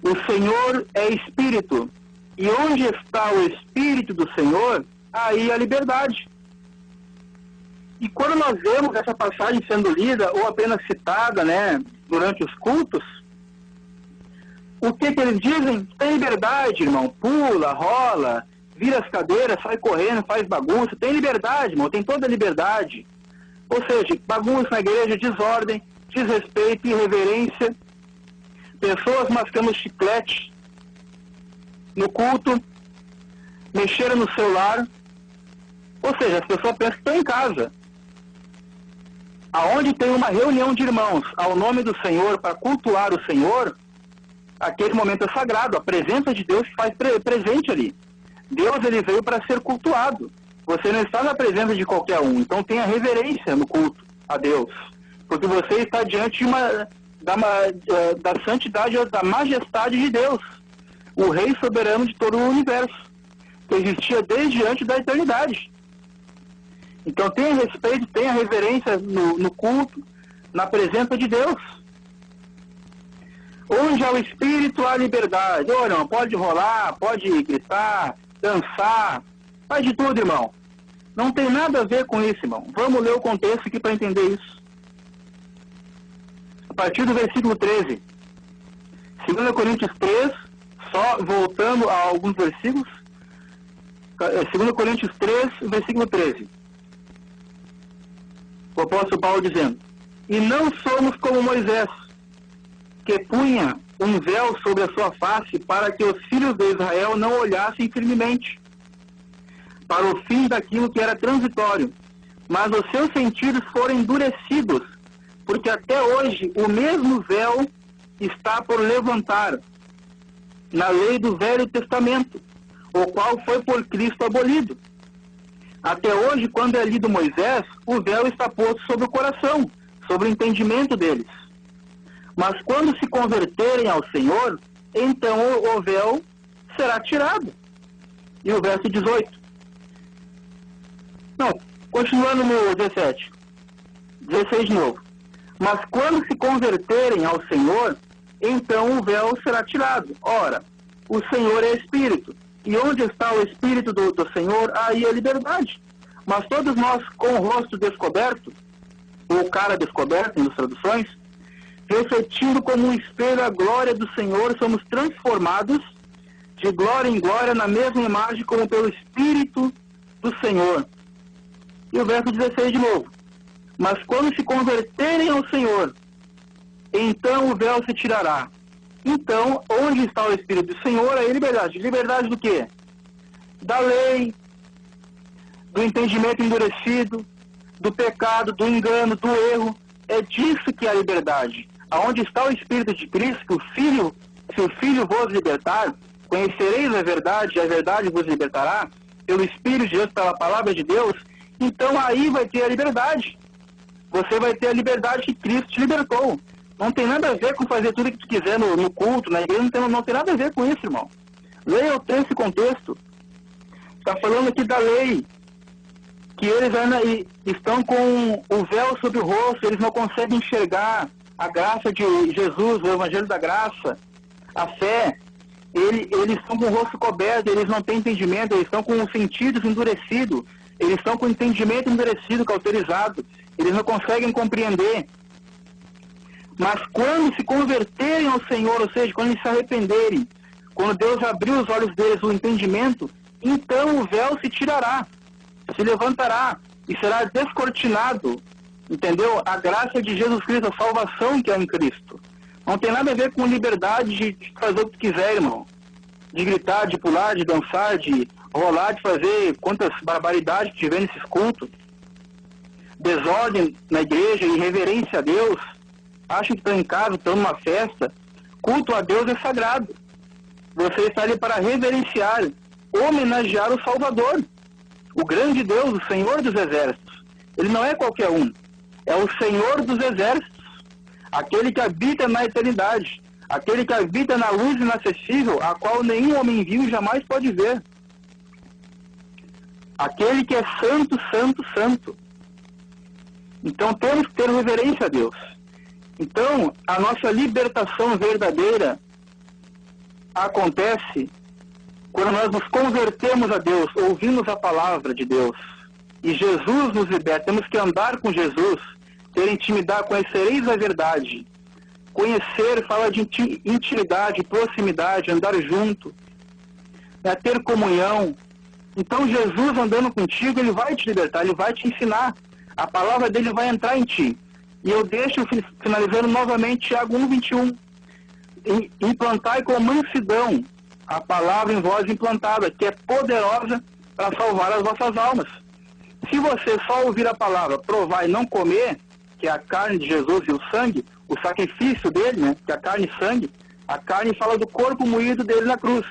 o Senhor é Espírito, e onde está o Espírito do Senhor, aí a liberdade. E quando nós vemos essa passagem sendo lida, ou apenas citada, né, durante os cultos, o que eles dizem? Tem liberdade, irmão. Pula, rola, vira as cadeiras, sai correndo, faz bagunça. Tem liberdade, irmão. Tem toda a liberdade. Ou seja, bagunça na igreja, desordem, desrespeito, irreverência. Pessoas mascando chiclete no culto, mexeram no celular. Ou seja, as pessoas pensam que estão em casa. Aonde tem uma reunião de irmãos ao nome do Senhor para cultuar o Senhor, aquele momento é sagrado, a presença de Deus se faz presente ali. Deus, ele veio para ser cultuado. Você não está na presença de qualquer um, então tenha reverência no culto a Deus, porque você está diante da santidade, da majestade de Deus, o Rei soberano de todo o universo, que existia desde antes da eternidade. Então tenha respeito, tenha reverência no culto, na presença de Deus. Onde há o Espírito, há liberdade. Ô, irmão, pode rolar, pode gritar, dançar, faz de tudo, irmão. Não tem nada a ver com isso, irmão. Vamos ler o contexto aqui para entender isso. A partir do versículo 13. 2 Coríntios 3, só voltando a alguns versículos. 2 Coríntios 3, versículo 13. O apóstolo Paulo dizendo: e não somos como Moisés, que punha um véu sobre a sua face para que os filhos de Israel não olhassem firmemente para o fim daquilo que era transitório, mas os seus sentidos foram endurecidos, porque até hoje o mesmo véu está por levantar na lei do Velho Testamento, o qual foi por Cristo abolido. Até hoje, quando é lido Moisés, o véu está posto sobre o coração, sobre o entendimento deles. Mas quando se converterem ao Senhor, então o véu será tirado. E o verso 18. Não, continuando no 17. 16 de novo. Mas quando se converterem ao Senhor, então o véu será tirado. Ora, o Senhor é Espírito. E onde está o Espírito do Senhor, aí é liberdade. Mas todos nós, com o rosto descoberto, ou cara descoberto, nas traduções, refletindo como um espelho a glória do Senhor, somos transformados de glória em glória na mesma imagem como pelo Espírito do Senhor. E o verso 16 de novo. Mas quando se converterem ao Senhor, então o véu se tirará. Então, onde está o Espírito do Senhor, aí é liberdade. Liberdade do quê? Da lei, do entendimento endurecido, do pecado, do engano, do erro. É disso que é a liberdade. Aonde está o Espírito de Cristo, que se o Filho vos libertar, conhecereis a verdade vos libertará, pelo Espírito de Deus, pela palavra de Deus, então aí vai ter a liberdade. Você vai ter a liberdade que Cristo te libertou. Não tem nada a ver com fazer tudo que tu quiser no culto, na igreja, não tem nada a ver com isso, irmão. Leia esse contexto. Está falando aqui da lei, que eles ainda estão com o véu sobre o rosto, eles não conseguem enxergar a graça de Jesus, o Evangelho da Graça, a fé. Eles estão com o rosto coberto, eles não têm entendimento, eles estão com os sentidos endurecidos, eles estão com o entendimento endurecido, cauterizado, eles não conseguem compreender. Mas quando se converterem ao Senhor, ou seja, quando eles se arrependerem, quando Deus abrir os olhos deles, o entendimento, então o véu se tirará, se levantará e será descortinado Entendeu? A graça de Jesus Cristo, a salvação que é em Cristo. Não tem nada a ver com liberdade de fazer o que quiser, irmão. De gritar, de pular, de dançar, de rolar, de fazer quantas barbaridades tiver nesses cultos. Desordem na igreja, irreverência a Deus. Acham que estão em casa, estão numa festa. Culto a Deus é sagrado. Você está ali para reverenciar, homenagear o Salvador. O grande Deus, o Senhor dos Exércitos. Ele não é qualquer um. É o Senhor dos Exércitos. Aquele que habita na eternidade. Aquele que habita na luz inacessível, a qual nenhum homem viu e jamais pode ver. Aquele que é santo, santo, santo. Então temos que ter reverência a Deus. Então, a nossa libertação verdadeira acontece quando nós nos convertemos a Deus, ouvimos a palavra de Deus. E Jesus nos liberta. Temos que andar com Jesus, ter intimidade, conhecereis a verdade. Conhecer, fala de intimidade, proximidade, andar junto, né, ter comunhão. Então Jesus andando contigo, ele vai te libertar, ele vai te ensinar. A palavra dele vai entrar em ti. E eu deixo, finalizando novamente, Tiago 1:21. Implantai com mansidão a palavra em vós implantada, que é poderosa para salvar as vossas almas. Se você só ouvir a palavra, provar e não comer, que é a carne de Jesus e o sangue, o sacrifício dele, né, que é a carne e sangue, a carne fala do corpo moído dele na cruz.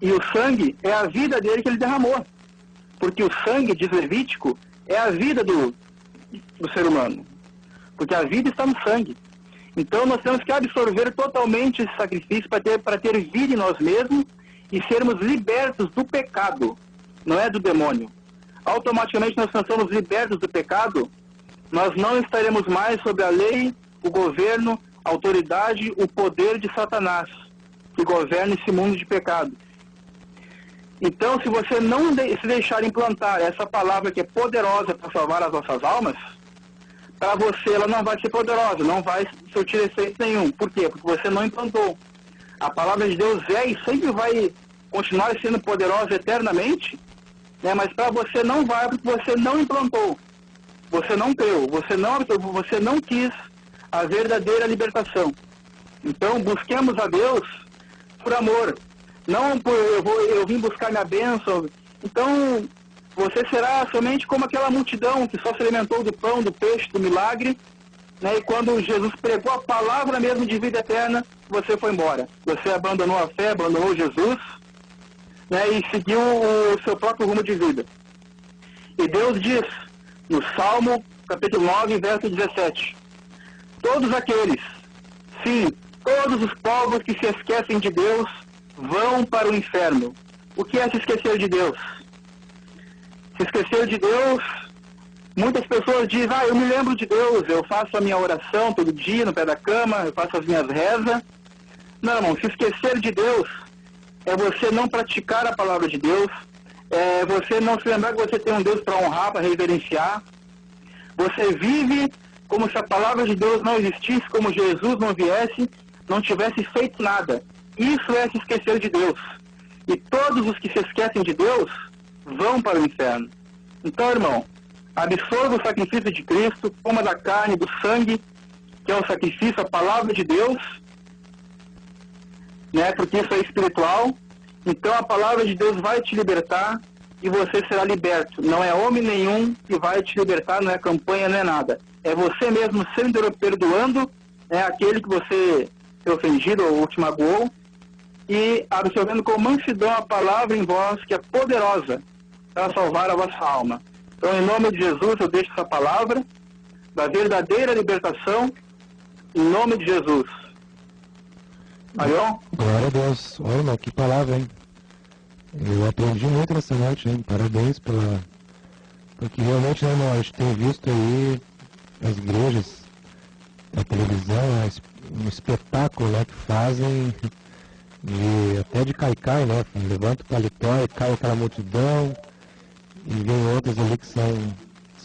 E o sangue é a vida dele que ele derramou. Porque o sangue, diz Levítico, é a vida do ser humano. Porque a vida está no sangue. Então nós temos que absorver totalmente esse sacrifício para ter vida em nós mesmos e sermos libertos do pecado, não é do demônio. Automaticamente nós somos libertos do pecado, nós não estaremos mais sob a lei, o governo, a autoridade, o poder de Satanás, que governa esse mundo de pecado. Então, se você não se deixar implantar essa palavra que é poderosa para salvar as nossas almas, para você ela não vai ser poderosa, não vai surtir efeito nenhum. Por quê? Porque você não implantou. A palavra de Deus é e sempre vai continuar sendo poderosa eternamente, né? Mas para você não vai, porque você não implantou. Você não creu, você não quis a verdadeira libertação. Então, busquemos a Deus por amor. Não por eu vim buscar minha bênção. Então, você será somente como aquela multidão que só se alimentou do pão, do peixe, do milagre, né? E quando Jesus pregou a palavra mesmo de vida eterna, você foi embora. Você abandonou a fé, abandonou Jesus, né? E seguiu o seu próprio rumo de vida. E Deus diz, no Salmo, capítulo 9, verso 17, todos aqueles, sim, todos os povos que se esquecem de Deus, vão para o inferno. O que é se esquecer de Deus? Se esquecer de Deus, muitas pessoas dizem, eu me lembro de Deus, eu faço a minha oração todo dia no pé da cama, eu faço as minhas rezas. Não, irmão, se esquecer de Deus é você não praticar a palavra de Deus, é você não se lembrar que você tem um Deus para honrar, para reverenciar. Você vive como se a palavra de Deus não existisse, como Jesus não viesse, não tivesse feito nada. Isso é se esquecer de Deus. E todos os que se esquecem de Deus vão para o inferno. Então, irmão, absorva o sacrifício de Cristo, coma da carne, do sangue, que é o sacrifício, a palavra de Deus, né? Porque isso é espiritual. Então a palavra de Deus vai te libertar e você será liberto. Não é homem nenhum que vai te libertar, não é campanha, não é nada. É você mesmo sendo perdoando, aquele que você foi ofendido ou te magoou, e absorvendo com mansidão a palavra em vós, que é poderosa para salvar a vossa alma. Então, em nome de Jesus, eu deixo essa palavra da verdadeira libertação, em nome de Jesus. Arion? Glória a Deus. Olha, irmão, que palavra, hein? Eu aprendi muito nessa noite, hein? Parabéns pela... Porque realmente, né, irmão, a gente tem visto aí as igrejas, a televisão, um espetáculo, né, que fazem... E até de caicai, né? Levanta o paletó e cai aquela multidão. E vem outros ali que são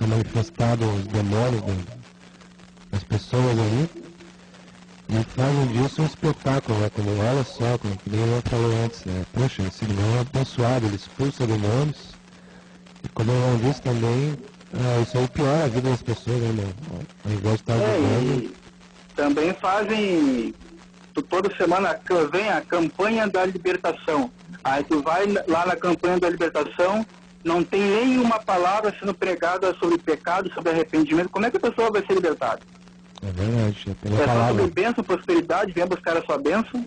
manifestados os demônios das pessoas ali. E fazem disso um espetáculo, né? Como, olha só, como que nem eu falou antes, né? Poxa, esse irmão é abençoado, ele expulsa demônios. E como o irmão disse também, Isso aí piora a vida das pessoas, né, irmão? Ao invés de estar ajudando... E também fazem, toda semana vem a campanha da libertação. Aí tu vai lá na campanha da libertação, não tem nenhuma palavra sendo pregada sobre pecado, sobre arrependimento. Como é que a pessoa vai ser libertada? É verdade, é pela só palavra. sobre bênção, prosperidade, venha buscar a sua bênção.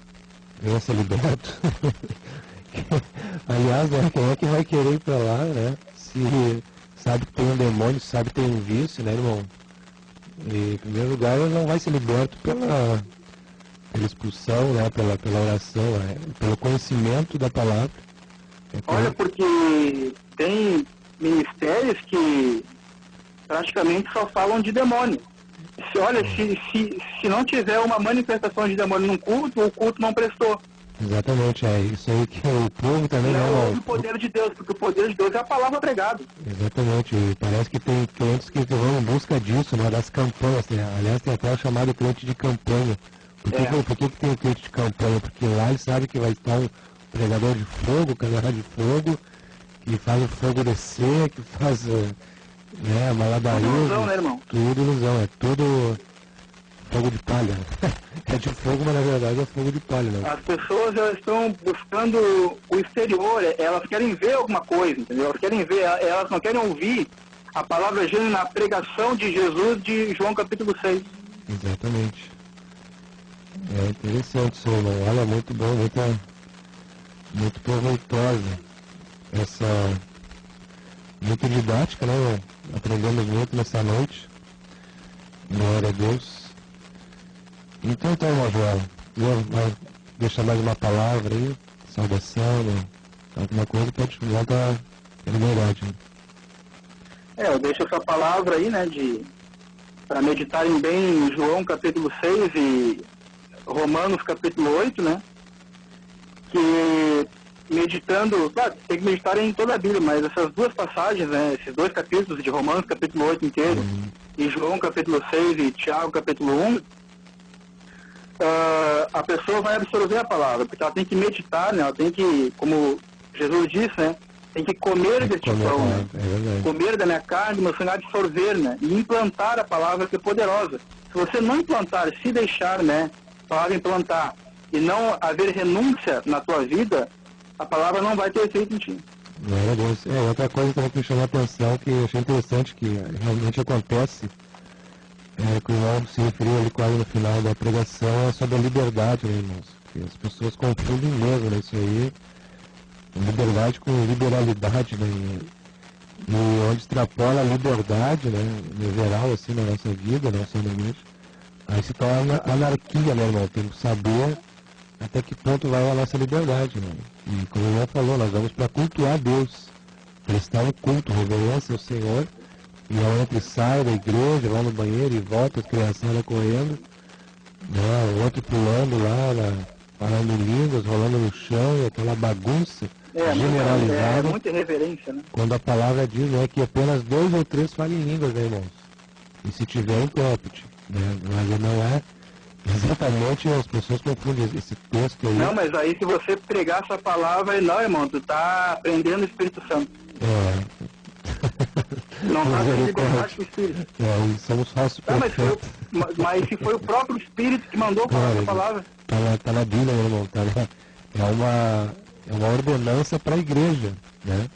Venha ser liberto. Aliás, né, quem é que vai querer ir pra lá, né? Se sabe que tem um demônio, sabe que tem um vício, né, irmão? E, em primeiro lugar, ele não vai ser liberto pela expulsão, né? Pela oração, né? Pelo conhecimento da palavra. Olha, porque tem ministérios que praticamente só falam de demônio. Se não tiver uma manifestação de demônio num culto, o culto não prestou. Exatamente, é isso aí que o povo também não ouve o poder de Deus, porque o poder de Deus é a palavra pregada. Exatamente, e parece que tem clientes que vão em busca disso, né, das campanhas, né? Aliás, tem até o chamado cliente de campanha. Por que tem o cliente de campanha? Porque lá ele sabe que vai estar um pregador de fogo, candeeiro de fogo, que faz o fogo descer, que faz malabarismo. Tudo ilusão, né, irmão? Tudo ilusão, é tudo fogo de palha. É de fogo, mas na verdade é fogo de palha, né? As pessoas elas estão buscando o exterior, elas querem ver alguma coisa, entendeu? Elas querem ver, elas não querem ouvir a palavra genuína na pregação de Jesus de João capítulo 6. Exatamente. É interessante isso, irmão. Olha, muito bom, muito proveitosa muito didática, né, irmão? Aprendemos muito nessa noite. Glória a Deus. Então, irmão Joel, vai deixar mais uma palavra aí, saudação, né? Alguma coisa, pode voltar pela verdade. Né? Eu deixo essa palavra aí, né, para meditarem bem em João capítulo 6 e Romanos capítulo 8, né? Que meditando, claro, tem que meditar em toda a Bíblia, mas essas duas passagens, né, esses dois capítulos de Romanos capítulo 8 inteiro, e João capítulo 6 e Tiago capítulo 1, a pessoa vai absorver a palavra, porque ela tem que meditar, né? Ela tem que, como Jesus disse, né? Tem que comer deste pão, né? Comer da minha carne, do meu sangue, absorver, né? E implantar a palavra que é poderosa. Se você não implantar, se deixar, né? A palavra implantar e não haver renúncia na tua vida, a palavra não vai ter efeito em ti. Glória a Deus. Outra coisa também que me chamou a atenção, que eu achei interessante, que realmente acontece, que o irmão se referiu ali quase no final da pregação, é sobre a liberdade, né, irmãos? Porque as pessoas confundem mesmo, né, isso aí, liberdade com liberalidade, né, e onde extrapola a liberdade, né, no geral, assim, na nossa vida, na nossa mente, aí se torna anarquia, né, irmão? Temos que saber até que ponto vai a nossa liberdade, né? E como o irmão falou, nós vamos para cultuar Deus, prestar um culto, reverência ao Senhor, e ao entra e sai da igreja, vai no banheiro e volta, a criançada correndo, né? O outro pulando lá, falando em línguas, rolando no chão, e aquela bagunça generalizada. É muita irreverência, né? Quando a palavra diz, né, que apenas 2 ou 3 falem em línguas, né, irmãos? E se tiver, intérprete, né? Mas não é exatamente, as pessoas confundem esse texto aí. Não, mas aí se você pregar essa palavra, não, irmão, tu tá aprendendo o Espírito Santo. Não está sem liberdade do Espírito. E somos falsos profetas. Mas se foi o próprio Espírito que mandou falar essa palavra. Tá na Bíblia, meu irmão. É uma ordenança para a igreja, né?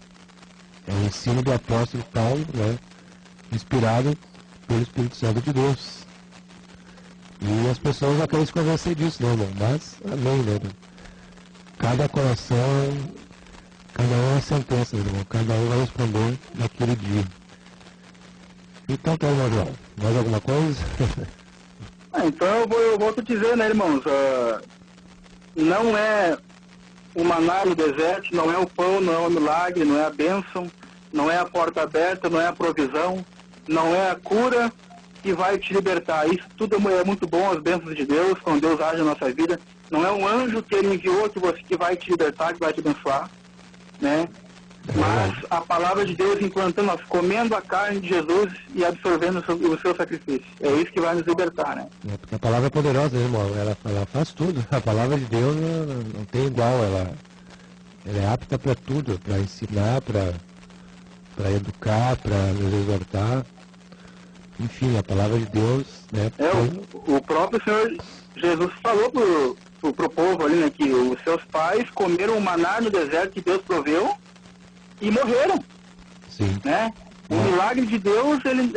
É o ensino do apóstolo Paulo, né? Inspirado pelo Espírito Santo de Deus. E as pessoas não querem se convencer disso, né, irmão? Mas, amém, né? Cada coração, cada um é uma sentença, irmão. Cada um vai responder naquele dia. Então, tá, irmão João, mais alguma coisa? Então eu volto a dizer, né, irmãos? Não é o maná no deserto, não é o pão, não é o milagre, não é a bênção, não é a porta aberta, não é a provisão, não é a cura que vai te libertar. Isso tudo é muito bom, as bênçãos de Deus, quando Deus age na nossa vida. Não é um anjo que Ele enviou que vai te libertar, que vai te abençoar, né? Mas a palavra de Deus implantando, nós comendo a carne de Jesus e absorvendo o seu sacrifício. É isso que vai nos libertar, né? Porque a palavra é poderosa, né, irmão? Ela faz tudo. A palavra de Deus não tem igual. Ela é apta para tudo, para ensinar, para para educar, para nos exortar. Enfim, a palavra de Deus, né? O próprio Senhor Jesus falou pro povo ali, né, que os seus pais comeram o maná no deserto que Deus proveu e morreram. Sim. Né? O milagre de Deus, ele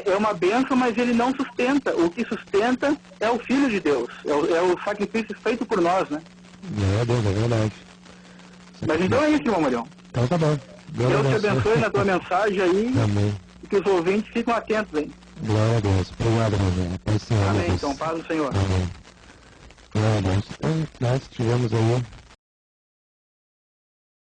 é uma bênção, mas ele não sustenta. O que sustenta é o Filho de Deus, é o sacrifício feito por nós, né? É, Deus, é verdade. Mas então é isso, irmão Marião. Então tá bom. Deus te abençoe na tua mensagem aí. Amém. E que os ouvintes fiquem atentos aí. Glória a Deus. Obrigado, irmão. Paz do Senhor. Amém. Então, paz do Senhor. Amém. Glória a Deus. Então, nós tivemos aí